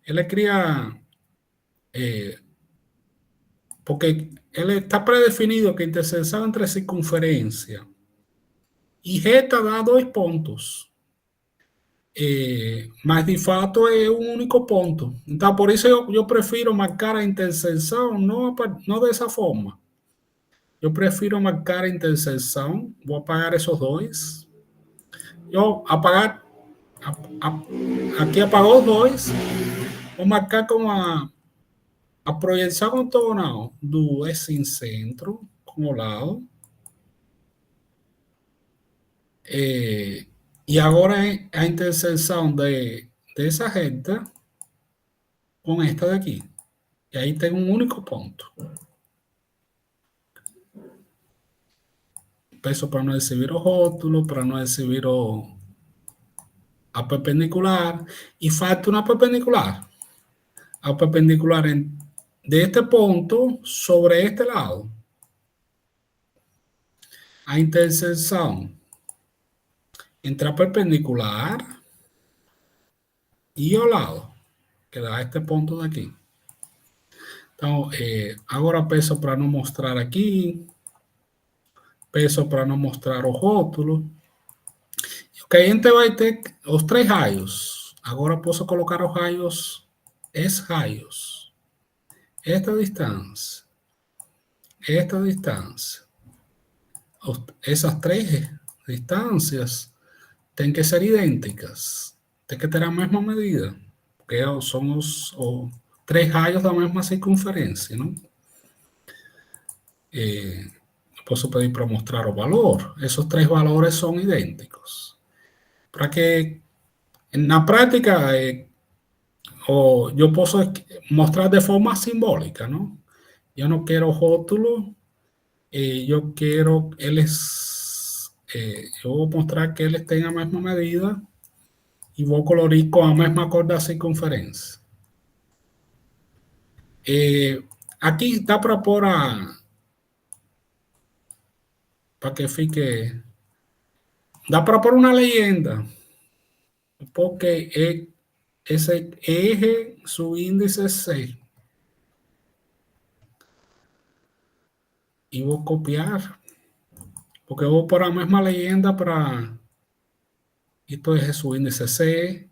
Ele cria, porque ele está predefinido que a interseção entre circunferência e reta dá dois pontos. Mas de fato é um único ponto. Então, por isso eu prefiro marcar a interseção não dessa forma. Eu prefiro marcar a interseção. Vou apagar esses dois. Eu apagar. Aqui apagou os dois. Vou marcar com a projeção ortogonal do S-incentro com o lado. E agora a interseção dessa reta com esta daqui. E aí tem um único ponto. Peço para não exibir o rótulo, para não exibir a perpendicular. E falta uma perpendicular. A perpendicular deste ponto sobre este lado. A interseção entre a perpendicular e o lado, que dá este ponto daqui. Então, agora peço para não mostrar aqui, peço para não mostrar o rótulo. Ok, a gente vai ter os três raios. Agora posso colocar os raios, S-raios. Esta distância. Essas três distâncias têm que ser idênticas, tem que ter a mesma medida, porque são os três raios da mesma circunferência, não? Posso pedir para mostrar o valor, esses três valores são idênticos, para que na prática eu posso mostrar de forma simbólica, não? Eu não quero rótulo, eu quero eles. Eu vou mostrar que eles têm a mesma medida e vou colorir com a mesma cor da circunferência. Aqui dá para pôr para que fique... Dá para pôr uma legenda, porque esse eje, su índice es C. E vou copiar, porque vou pôr a mesma legenda para... Esto es su índice C.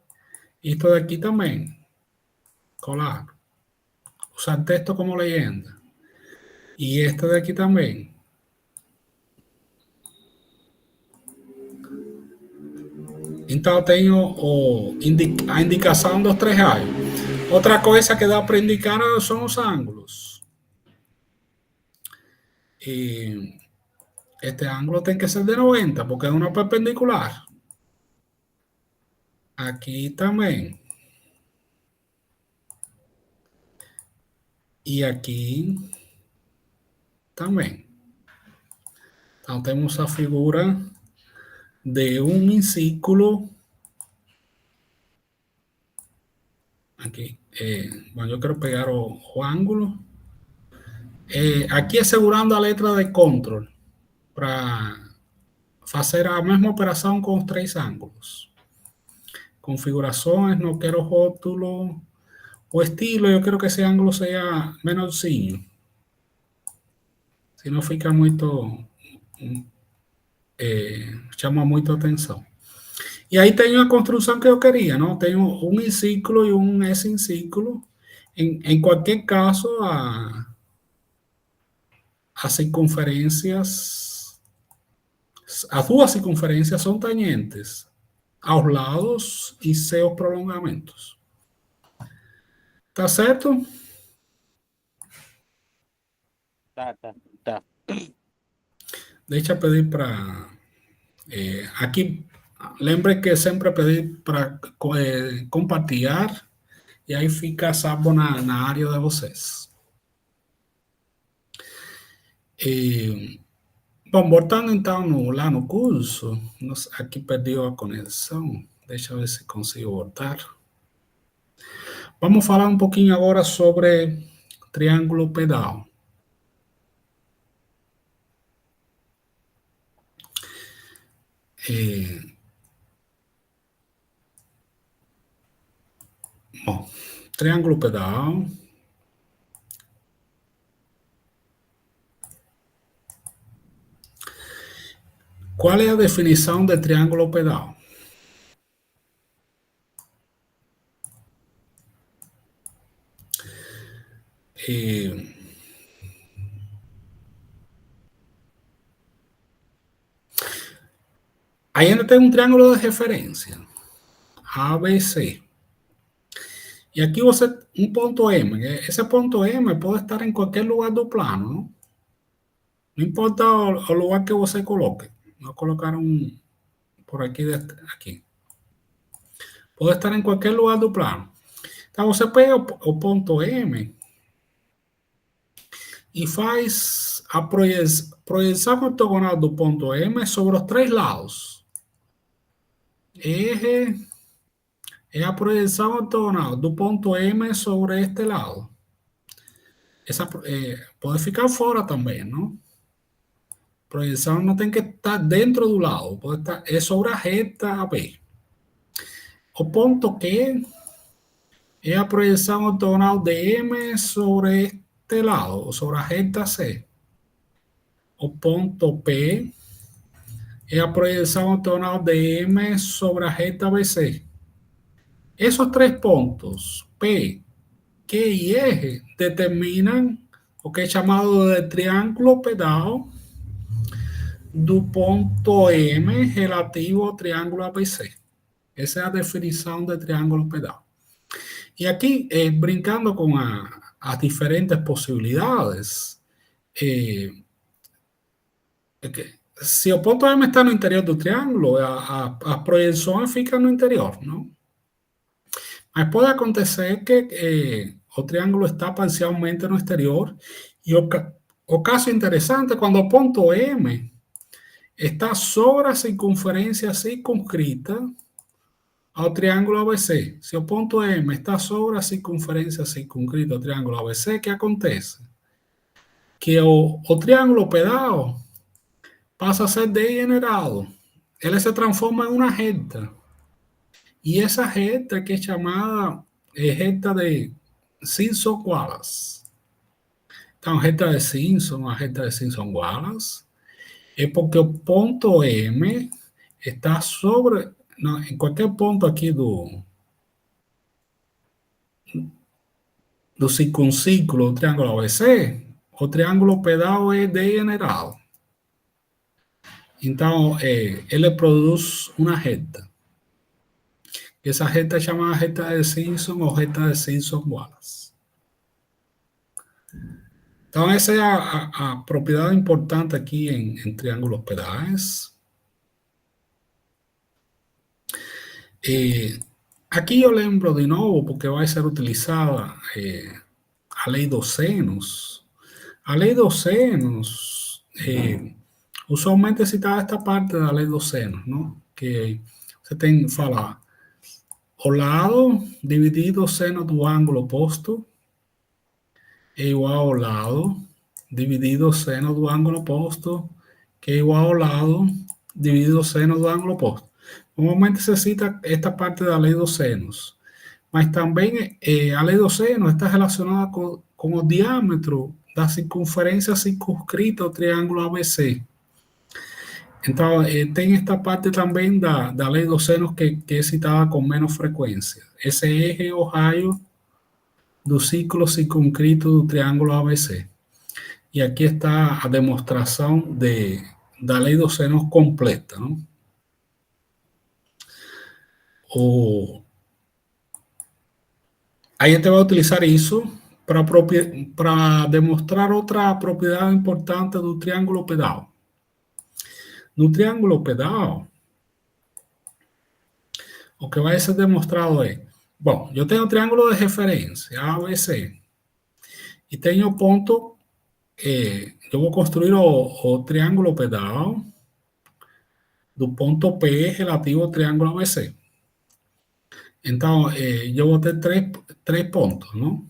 Y esto de aquí también. Colar. Usar texto como leyenda. Y este de aquí también. Então, tenho a indicação dos 3 raios. Outra coisa que dá para indicar são os ângulos. E este ângulo tem que ser de 90, porque é uma perpendicular. Aqui também. E aqui também. Então, temos a figura de um círculo. Aqui. Bueno, eu quero pegar o ângulo. Aqui assegurando a letra de control para fazer a mesma operação com os 3 ângulos. Configurações, não quero rótulo. O estilo, eu quero que esse ângulo seja menorzinho. Senão fica muito... chama muito atenção. E aí tenho a construção que eu queria, não? Tenho um em círculo e um S em círculo. Em qualquer caso, as circunferências, as duas circunferências são tangentes aos lados e seus prolongamentos. Tá certo? Tá. Deixa eu pedir para... aqui, lembre que sempre pedir para compartilhar e aí fica salvo na área de vocês. Bom, voltando então lá no curso, aqui perdeu a conexão. Deixa eu ver se consigo voltar. Vamos falar um pouquinho agora sobre triângulo pedal. Bom, triângulo pedal. Qual é a definição de triângulo pedal? Ainda tem um triângulo de referência, ABC. E aqui você, um ponto M. Esse ponto M pode estar em qualquer lugar do plano, não? Não importa o lugar que você coloque. Vou colocar por aqui, aqui. Pode estar em qualquer lugar do plano. Então, você pega o ponto M e faz a projeção ortogonal do ponto M sobre os 3 lados. Eje é a projeção ortogonal do ponto M sobre este lado. Pode ficar fora também, não? Projeção não tem que estar dentro do lado, pode estar, é sobre a reta AB. O ponto Q é a projeção ortogonal de M sobre este lado, sobre a reta C. O ponto P é a projeção ortogonal de M sobre a reta BC. Esses 3 pontos, P, Q e R, determinam o que é chamado de triângulo pedal do ponto M relativo ao triângulo ABC. Essa é a definição de triângulo pedal. E aqui, brincando com as diferentes possibilidades, se o ponto M está no interior do triângulo, as projeções ficam no interior, não? Mas pode acontecer que o triângulo está parcialmente no exterior. E o caso interessante é quando o ponto M está sobre a circunferência circunscrita ao triângulo ABC. Se o ponto M está sobre a circunferência circunscrita ao triângulo ABC, o que acontece? Que o triângulo pedal passa a ser degenerado. Ele se transforma em uma reta. E essa reta que é chamada reta de Simpson-Wallace. Então, reta de Simpson, a reta de Simpson-Wallace, é porque o ponto M está sobre, não, em qualquer ponto aqui do circuncírculo, do triângulo ABC, o triângulo pedal é degenerado. Então, ele produz uma reta. Essa reta é chamada reta de Simpson ou reta de Simpson-Wallace. Então, essa é a propriedade importante aqui em triângulos pedais. Aqui eu lembro de novo, porque vai ser utilizada a lei dos senos. A lei dos senos, usualmente citada esta parte da lei dos senos, não? Que você tem que falar o lado dividido o seno do ângulo oposto é igual ao lado dividido o seno do ângulo oposto, que é igual ao lado dividido o seno do ângulo oposto. Normalmente se cita esta parte da lei dos senos, mas também a lei dos senos está relacionada com o diâmetro da circunferência circunscrita ao triângulo ABC. Então, tem esta parte também da lei dos senos que é citada com menos frequência. Esse eje é o raio do círculo circunscrito do triângulo ABC. E aqui está a demonstração da lei dos senos completa, não? Aí a gente vai utilizar isso para demonstrar outra propriedade importante do triângulo pedal. No triângulo pedal, o que vai ser demonstrado é, bom, eu tenho o triângulo de referência, ABC, e tenho o ponto, eu vou construir o triângulo pedal do ponto P relativo ao triângulo ABC. Então, eu vou ter três pontos, não?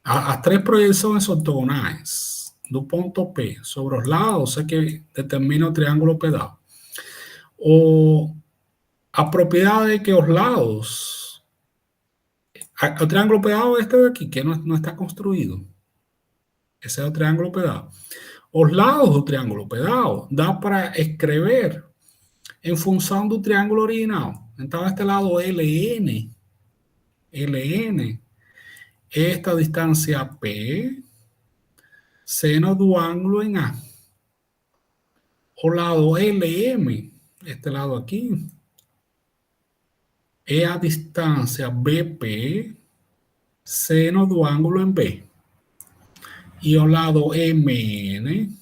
As três projeções ortogonais do ponto P sobre os lados é que determina o triângulo pedal. A propriedade é que os lados... O triângulo pedal é este daqui, que não está construído. Esse é o triângulo pedal. Os lados do triângulo pedal dá para escrever em função do triângulo original. Então, este lado LN é esta distância P, seno do ângulo em A. O lado LM, este lado aqui, é a distância BP, seno do ângulo em B. E o lado MN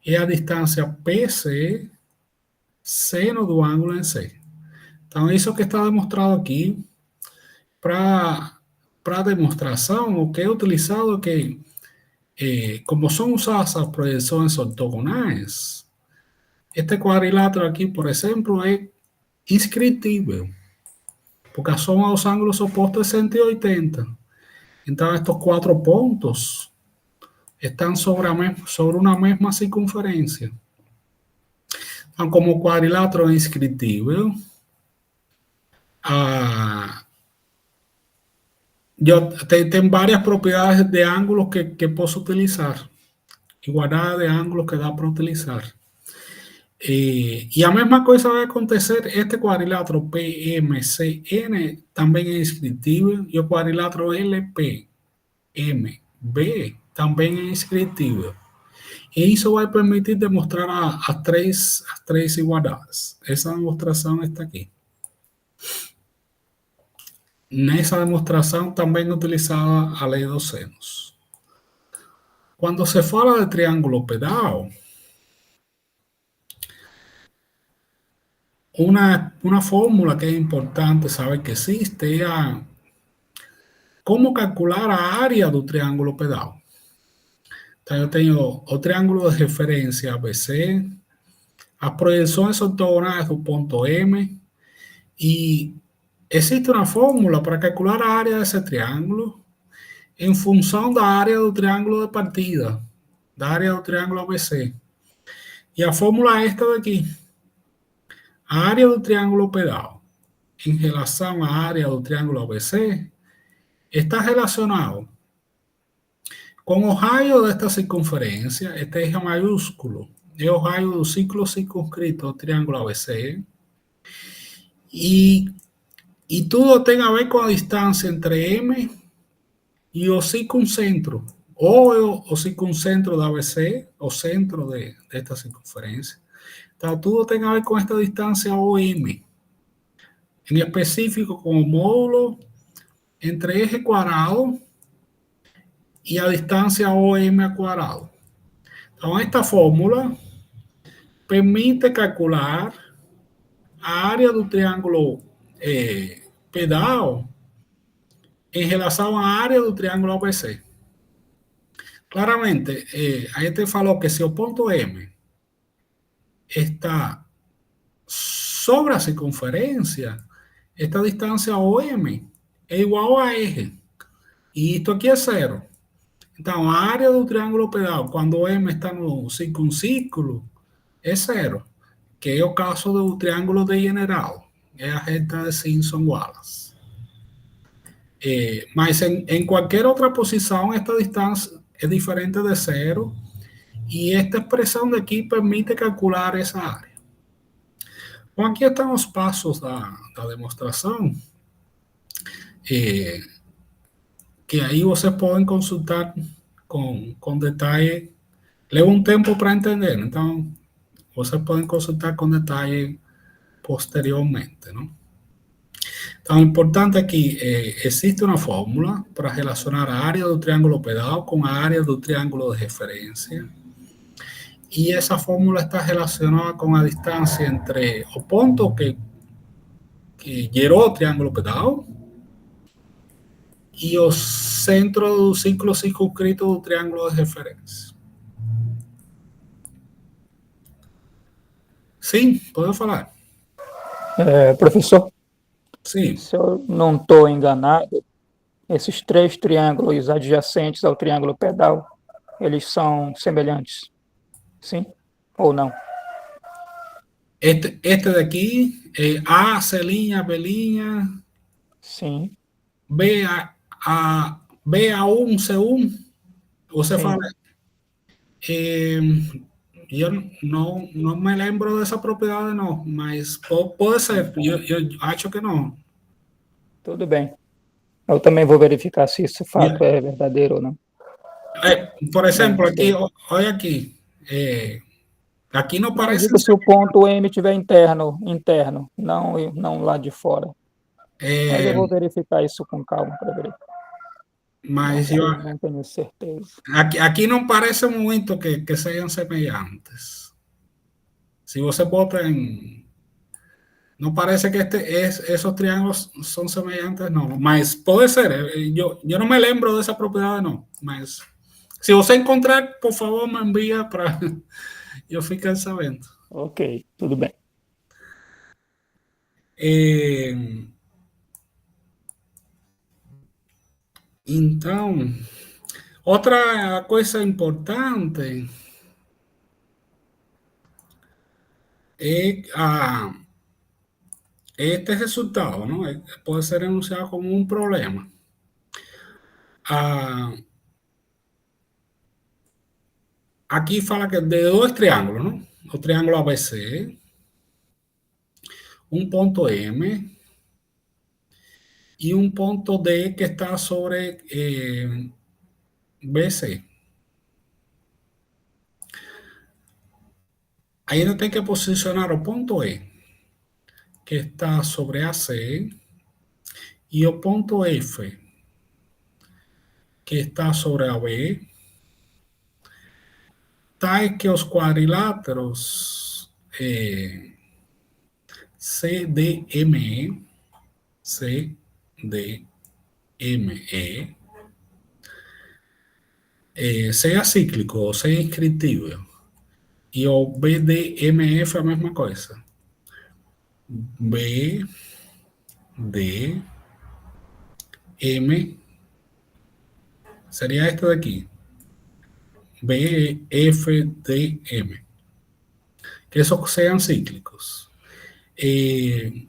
é a distância PC, seno do ângulo em C. Então, isso que está demonstrado aqui, para demonstração, o que é utilizado é que, como são usadas as projeções ortogonais, este quadrilátero aqui, por exemplo, é inscritível, porque a soma dos ângulos opostos é 180. Então, estes quatro pontos estão sobre uma mesma circunferência. Então, como o quadrilátero é inscritível, tem várias propriedades de ângulos que posso utilizar. Igualdade de ângulos que dá para utilizar. E a mesma coisa vai acontecer, este quadrilátero PMCN também é inscritível, e o quadrilátero LPMB também é inscritível. E isso vai permitir demonstrar as três igualdades. Essa demonstração está aqui. Nessa demonstração também é utilizada a lei dos senos. Quando se fala de triângulo pedal, uma fórmula que é importante saber que existe é como calcular a área do triângulo pedal. Então, eu tenho o triângulo de referência ABC, as projeções ortogonais do ponto M, e existe uma fórmula para calcular a área desse triângulo em função da área do triângulo de partida, da área do triângulo ABC. E a fórmula é esta daqui. A área do triângulo pedal em relação à área do triângulo ABC está relacionado com o raio desta circunferência, este eje maiúsculo, é o raio do ciclo circunscrito do triângulo ABC, e tudo tem a ver com a distância entre M e o circuncentro, ou o circuncentro da ABC, o centro desta circunferência. Então, tudo tem a ver com esta distância OM, em específico com o módulo entre eje quadrado e a distância OM ao quadrado. Então, esta fórmula permite calcular a área do triângulo pedal em relação à área do triângulo ABC. Claramente, a gente falou que se o ponto M está sobre a circunferência, esta distância OM é igual a R. E isto aqui é zero. Então, a área do triângulo pedal, quando o M está no circuncírculo, é zero, que é o caso do triângulo de general, é a reta de Simpson-Wallace. Mas em qualquer outra posição, esta distância é diferente de zero, e esta expressão daqui permite calcular essa área. Bom, aqui estão os passos da demonstração, que aí vocês podem consultar com detalhe. Leva um tempo para entender, então vocês podem consultar com detalhe posteriormente, não? Então, o importante é que existe uma fórmula para relacionar a área do triângulo pedal com a área do triângulo de referência, e essa fórmula está relacionada com a distância entre o ponto que gerou o triângulo pedal e o centro do ciclo circunscrito do triângulo de referência. Sim, pode falar. Professor, Sim. se eu não estou enganado, esses três triângulos adjacentes ao triângulo pedal, eles são semelhantes, sim ou não? Este daqui é A, C', B', Sim. BA1, C1, você Sim. fala. Eu não me lembro dessa propriedade, não, mas pode ser, eu acho que não. Tudo bem. Eu também vou verificar se esse fato é verdadeiro ou não. Por exemplo, aqui, olha aqui. Aqui não parece. Digo se o ponto M estiver interno, não lá de fora. Mas eu vou verificar isso com calma para ver. Mas não tenho certeza. Aqui não parece muito que sejam semelhantes. Se você bota em... Não parece que esos triângulos são semelhantes, não. Mas pode ser. Eu não me lembro dessa propriedade, não. Mas se você encontrar, por favor, me envia para eu ficar sabendo. Ok, tudo bem. Então, outra coisa importante é este resultado, não? Pode ser enunciado como um problema. Aqui fala que de dois triângulos, não? O triângulo ABC, um ponto M e um ponto D que está sobre BC. Aí ainda tem que posicionar o ponto E, que está sobre AC, e o ponto F, que está sobre AB, tais que os quadriláteros CDME, seja cíclico ou seja inscritível. E o BDMF é a mesma coisa. B, D, M, sería este de aquí, B, F, D, M, que esos sean cíclicos. P,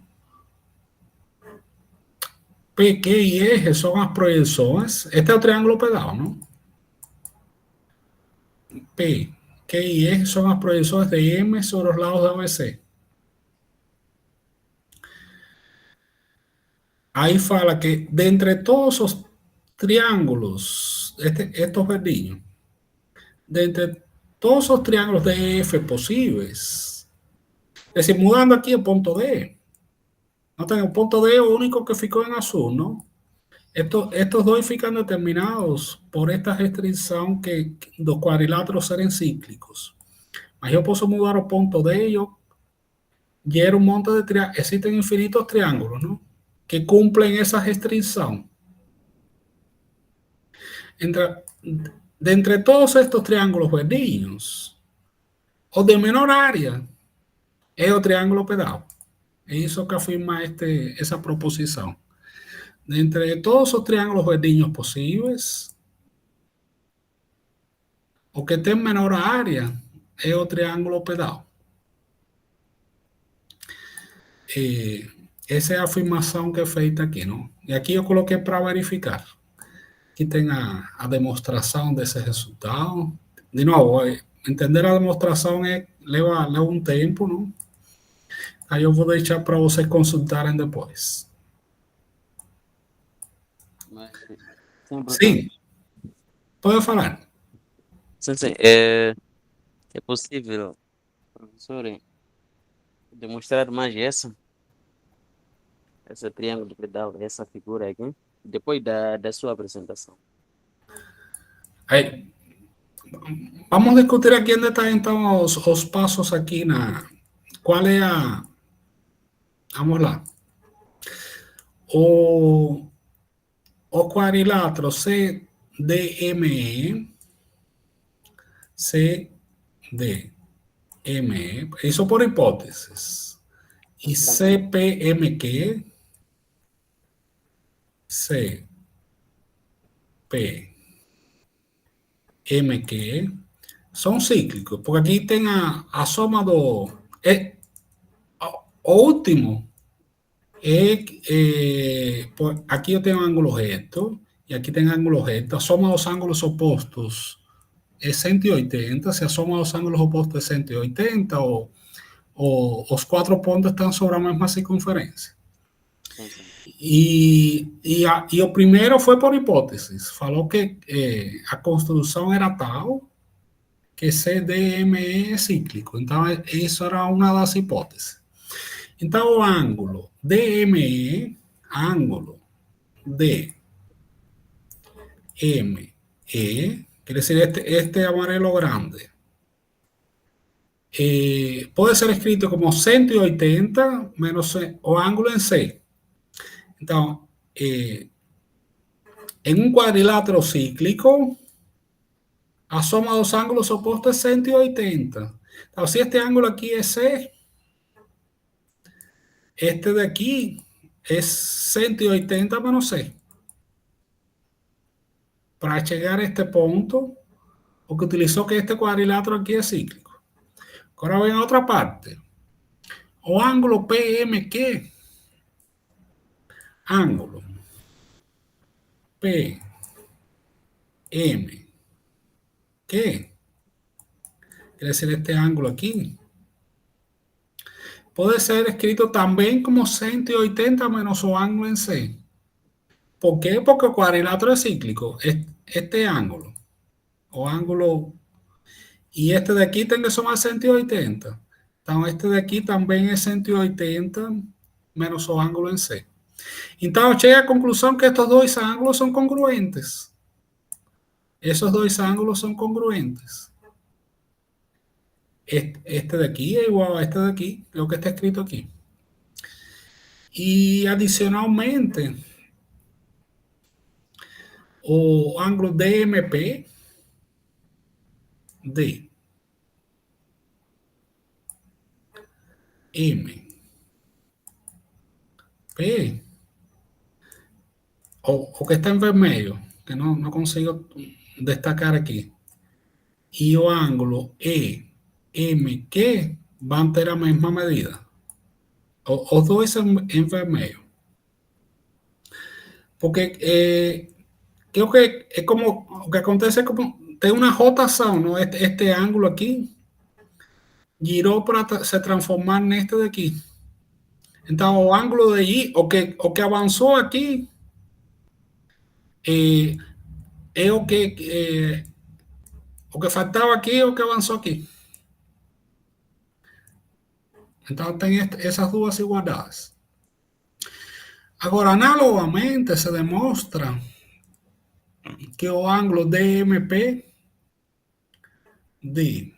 Q y E son las proyecciones. Este es el triángulo pegado, ¿no? P, Q y E son las proyecciones de M sobre los lados de ABC. Ahí fala que de entre todos esos triángulos, estos verdinhos, de entre todos esos triángulos de F posibles, es decir, mudando aquí el punto D, no tengo punto D único que ficó en azul, ¿no? Estos dos fican determinados por esta restricción que los cuadriláteros serán cíclicos. Mas yo puedo mudar el punto D, yo quiero un monte de triángulos, existen infinitos triángulos, ¿no? Que cumplen esa restricción. De entre todos estos triángulos verdinhos, o de menor área, es el triángulo pedal. Es eso que afirma esa proposición. De entre todos esos triángulos verdinhos posibles, o que estén en menor área, es el triángulo pedal. Esa es la afirmación que feita aqui, não? E aqui eu coloquei para verificar. Aqui tem a demonstração desse resultado. De novo, entender a demonstração leva um tempo, não? Aí eu vou deixar para vocês consultarem depois. Sim, pode falar. Sim. É possível, professor, demonstrar mais esse triângulo pedal, essa figura aqui, depois da sua apresentação. Aí, vamos discutir aqui onde estão então os passos aqui qual é a... Vamos lá. O quadrilátero CDME, isso por hipóteses. E CPMQ, CPMQ, são cíclicos, porque aqui tem a soma do... o último, aqui eu tenho um ângulo reto, e aqui tem ângulo reto, a soma dos ângulos opostos é 180, se a soma dos ângulos opostos é 180, ou os quatro pontos estão sobre a mesma circunferência. E o primeiro foi por hipóteses, falou que a construção era tal que CDME é cíclico, então isso era uma das hipóteses. Então o ângulo DME, ângulo DME, quer dizer este amarelo grande, puede ser escrito como 180 menos o ángulo en C. Então, en un cuadrilátero cíclico, a soma dos ángulos opostos es 180. Então, si este ángulo aquí es C, este de aquí es 180 menos C. Para llegar a este punto, porque utilizó que este cuadrilátero aquí es cíclico. Ahora ven a otra parte. O ángulo PMQ, ángulo PMQ, quiere decir este ángulo aquí, puede ser escrito también como 180 menos o ángulo en C. ¿Por qué? Porque el cuadrilátero es cíclico. Este ángulo, o ángulo, y este de aquí tiene que sumar 180. Entonces este de aquí también es 180 menos o ángulo en C. Entonces llega a la conclusión que estos dos ángulos son congruentes. Esos dos ángulos son congruentes. Este de aquí es igual a este de aquí, lo que está escrito aquí. Y adicionalmente, o ángulo DMP, D, M, P, o que está en vermelho, que não consigo destacar aqui, e o ângulo EMQ vão ter a mesma medida. Os dois em vermelho. Porque creo que es como, o que acontece es como, tem uma rotação, ¿no? Este ângulo aqui girou para se transformar neste daqui. Então, o ângulo de I, o que avançou aqui, é o que faltava aqui é o que avançou aqui. Então, tem essas duas igualdades. Agora, análogamente, se demonstra que o ângulo DMP de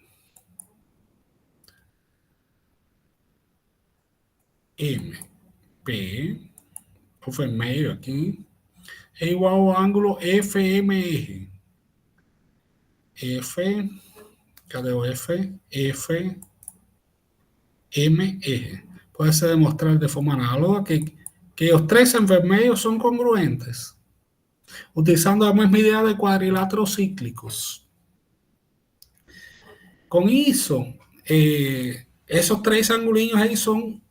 MP, o vermelho aqui, é igual ao ângulo FMR. Cadê o F? FMR. Pode ser demonstrado de forma análoga que os três em vermelho são congruentes, utilizando a mesma ideia de quadriláteros cíclicos. Com isso, esses três angulinhos aí são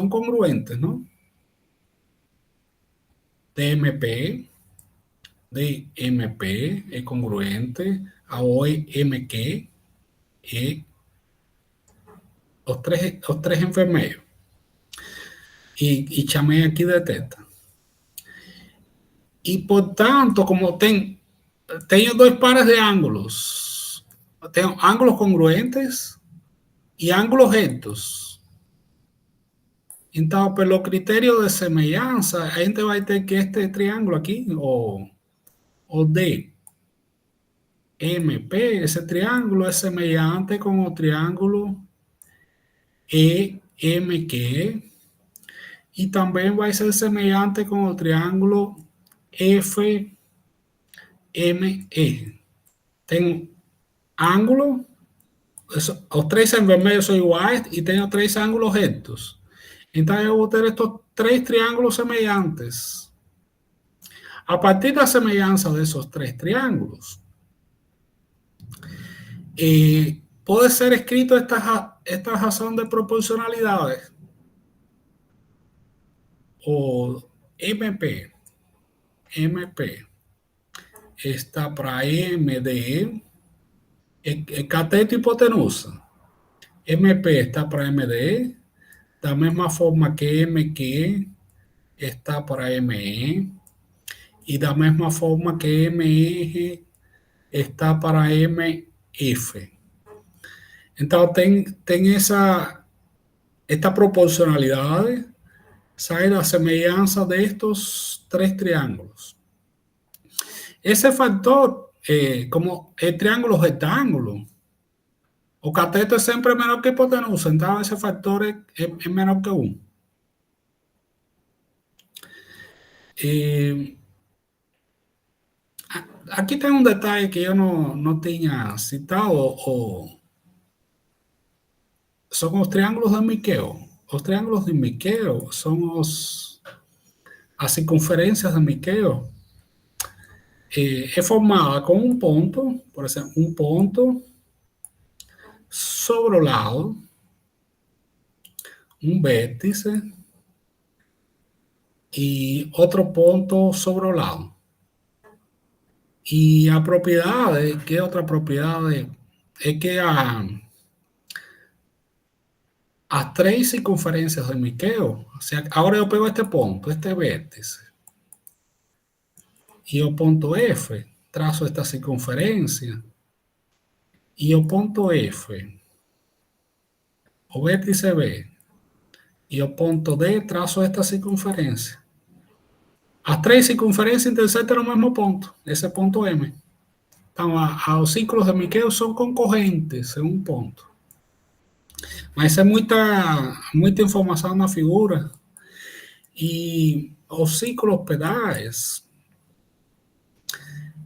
congruentes, não? DMP é congruente ao MQ e os três em vermelho. E chamei aqui de teta. E, portanto, como tenho dois pares de ângulos, tenho ângulos congruentes e ângulos retos. Então, pelo critério de semelhança, a gente vai ter que este triângulo aqui, o DMP, esse triângulo é semelhante com o triângulo EMQ e também vai ser semelhante com o triângulo FME. Tem ângulo, os três em vermelho são iguais e tenho três ângulos retos. Então, eu vou ter estes três triângulos semelhantes. A partir da semelhança desses três triângulos, pode ser escrito esta razão de proporcionalidade. O MP está para M de cateto e hipotenusa. MP está para M de E, da mesma forma que MQ está para ME, e da mesma forma que MR está para MF. Então, tem esta proporcionalidade, sai da semelhança destes três triângulos. Esse fator, como é triângulo retângulo, o cateto é sempre menor que a hipotenusa, então esse fator é menor que 1. Aqui tem um detalhe que eu não tinha citado, são os triângulos de Miquel. Os triângulos de Miquel são as circunferências de Miquel. É formada com um ponto, por exemplo, um ponto sobre o lado, um vértice e outro ponto sobre o lado. E a propriedade, que é outra propriedade, é que as três circunferências de Miquel, ou seja, agora eu pego este ponto, este vértice, e o ponto F, traço esta circunferência, e o ponto F, o vértice B, e o ponto D, traço esta circunferência. As três circunferências interceptam no mesmo ponto, esse ponto M. Então, os círculos de Miquel são concorrentes em um ponto. Mas é muita informação na figura. E os círculos pedais,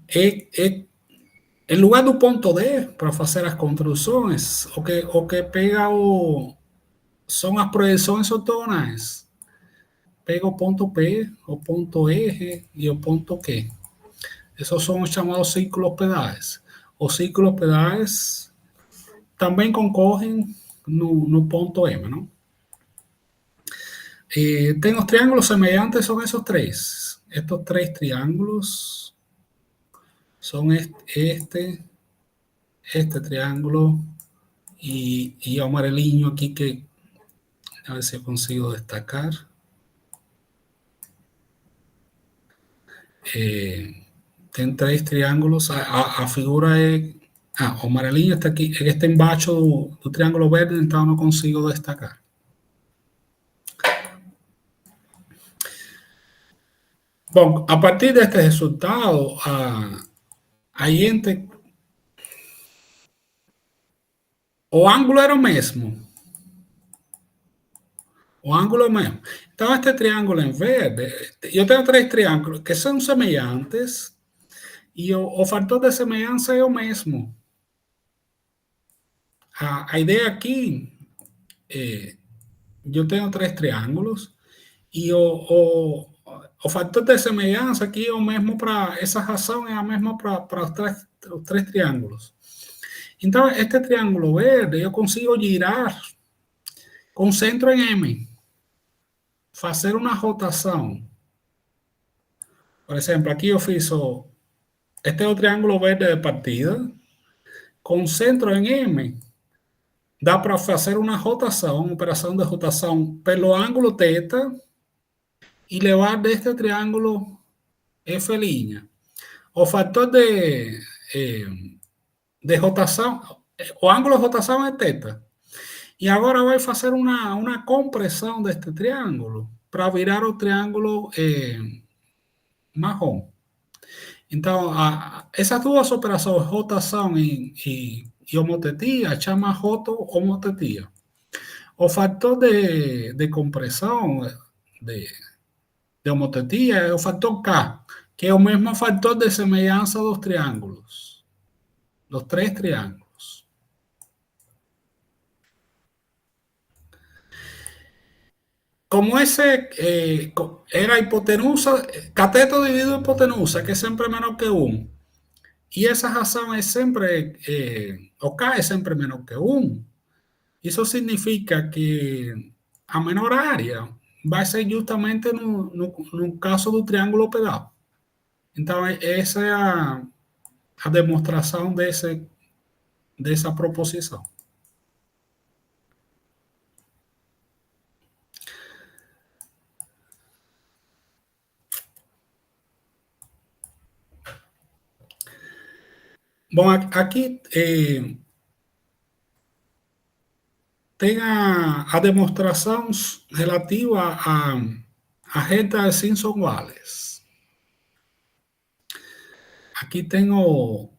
em lugar do ponto D, para fazer as construções, o que pega são as projeções ortogonais. pego o ponto P, o ponto R e o ponto Q. Esses são os chamados círculos pedais. Os círculos pedais também concorrem no ponto M, não? Tem os triângulos semelhantes, são esses três. Estes três triângulos são este triângulo e o amarelinho aqui que a ver se eu consigo destacar. Tem três triângulos. A figura é... o amarelinho está aqui. Ele está embaixo do triângulo verde, então não consigo destacar. Bom, a partir deste resultado, a gente... O ângulo era o mesmo. O ângulo é o mesmo. Então, este triângulo em verde... Eu tenho três triângulos que são semelhantes e o fator de semelhança é o mesmo. A ideia aqui é... Eu tenho três triângulos e o fator de semelhança aqui é o mesmo para... Essa razão é a mesma para os três triângulos. Então, este triângulo verde, eu consigo girar com centro em M. Fazer uma rotação. Por exemplo, aqui eu fiz este é o triângulo verde de partida. Com centro em M, dá para fazer uma rotação, uma operação de rotação pelo ângulo θ e levar deste triângulo F'. O fator de rotação, o ângulo de rotação é θ. E agora vai fazer uma compressão deste triângulo para virar o triângulo marrom. Então, essas duas operações, rotação e homotetia, chama roto-homotetia. O fator de compressão, de homotetia, é o fator K, que é o mesmo fator de semelhança dos triângulos, dos três triângulos. Como esse era a hipotenusa, cateto dividido hipotenusa, que é sempre menor que 1, e essa razão é sempre, o K é sempre menor que 1, isso significa que a menor área vai ser justamente no caso do triângulo pedal. Então, essa é a demonstração dessa proposição. Bom, aqui tem a demonstração relativa a retas de Simpson-Wallis. Aqui tem o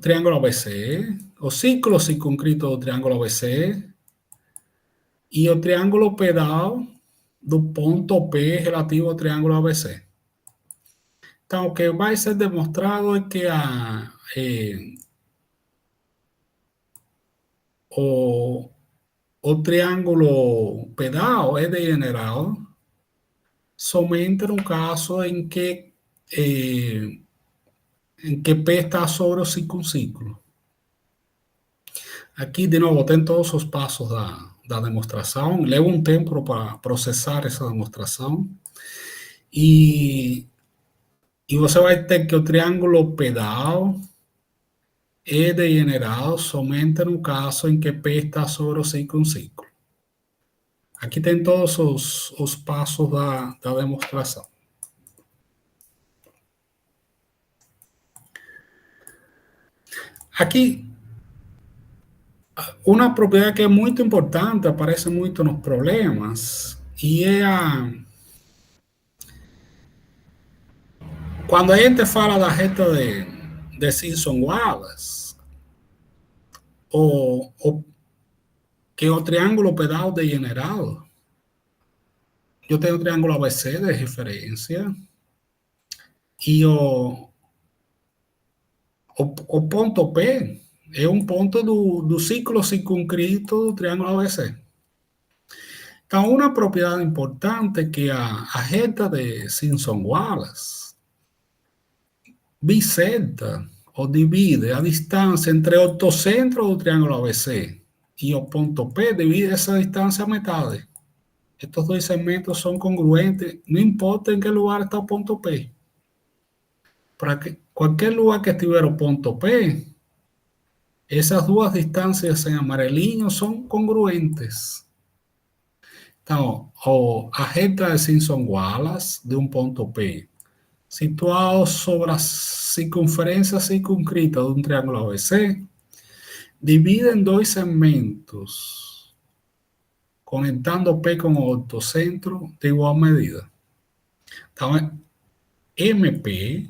triângulo ABC, o ciclo circunscrito do triângulo ABC e o triângulo pedal do ponto P relativo ao triângulo ABC. Então, o que vai ser demonstrado é que o triângulo pedal é degenerado somente no caso em que P está sobre o circuncírculo. Aqui, de novo, tem todos os passos da demonstração. Leva um tempo para processar essa demonstração. E você vai ter que o triângulo pedal é degenerado somente no caso em que P está sobre o circuncírculo. Aqui tem todos os passos da demonstração. Aqui, uma propriedade que é muito importante, aparece muito nos problemas, e é quando a gente fala da reta de Simpson-Wallis, que o triângulo pedal degenerado, eu tenho o triângulo ABC de referência, e o ponto P é um ponto do ciclo circunscrito do triângulo ABC. Então, uma propriedade importante que a reta de Simpson-Wallace bisecta ou divide a distância entre o ortocentro do triângulo ABC e o ponto P, divide essa distância a metade. Estos dois segmentos são congruentes, não importa em que lugar está o ponto P. Para que qualquer lugar que estiver o ponto P, essas duas distâncias em amarelinho são congruentes. Então, a reta de Simpson-Wallace de um ponto P, situado sobre a circunferência circunscrita de um triângulo ABC, divide em dois segmentos, conectando P com o ortocentro de igual medida. Então, MP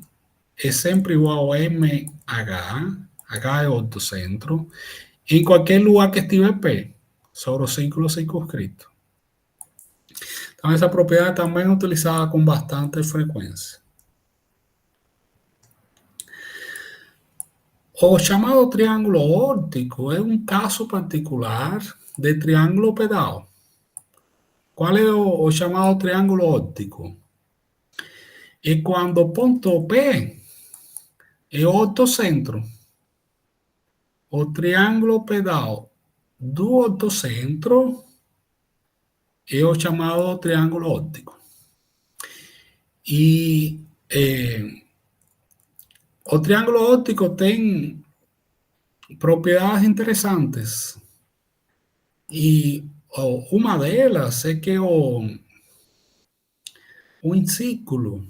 é sempre igual a MH, H é o ortocentro, em qualquer lugar que estiver P, sobre o círculo circunscrito. Então, essa propriedade também é utilizada com bastante frequência. O chamado triângulo óptico é um caso particular de triângulo pedal. Qual é o chamado triângulo óptico? É quando o ponto P é o ortocentro. O triângulo pedal do ortocentro é o chamado triângulo óptico. E o triângulo óptico tem propriedades interessantes. E uma delas é que o círculo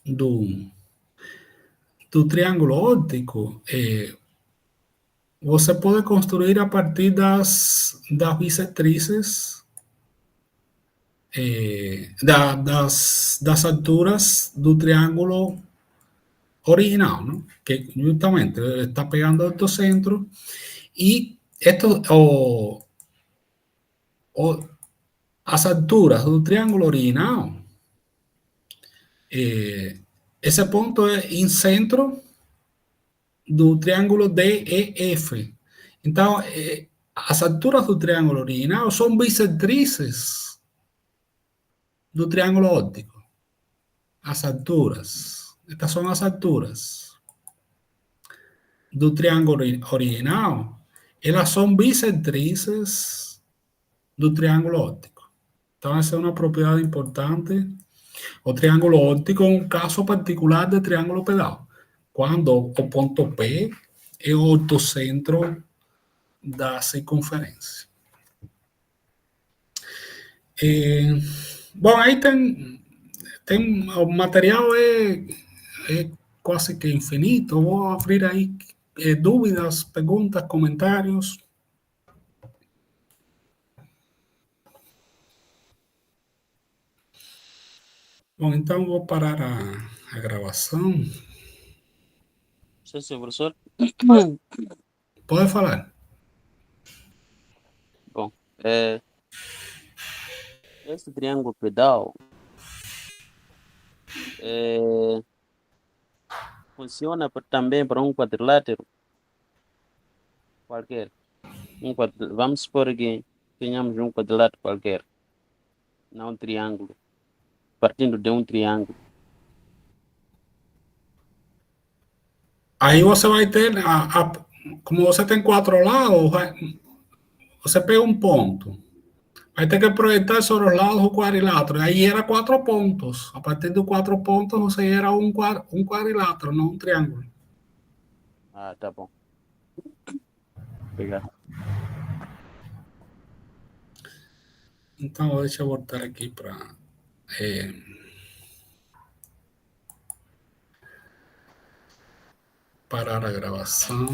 do triângulo óptico você pode construir a partir das bissetrizes, das alturas do triângulo original, ¿no? Que justamente está pegando ao ortocentro. E as alturas do triângulo original, esse ponto é em centro do triângulo DEF. Então, as alturas do triângulo original são bissetrizes do triângulo óptico. As alturas. Estas são as alturas do triângulo original. Elas são bissetrizes do triângulo óptico. Então, essa é uma propriedade importante. O triângulo óptico é um caso particular de triângulo pedal, quando o ponto P é o ortocentro da circunferência. Bom, aí tem o material é quase que infinito. Vou abrir aí dúvidas, perguntas, comentários. Bom, então vou parar a gravação. Sim, senhor professor. Pode falar. Bom, esse triângulo pedal funciona também para um quadrilátero qualquer. Vamos supor que tenhamos um quadrilátero qualquer, não um triângulo, partindo de um triângulo. Aí você vai ter, como você tem 4 lados, você pega um ponto. Vai ter que projetar sobre os lados o quadrilátero. Aí era 4 pontos. A partir de 4 pontos, você era um quadrilátero, não um triângulo. Ah, tá bom. Obrigado. Então, deixa eu voltar aqui para parar a gravação.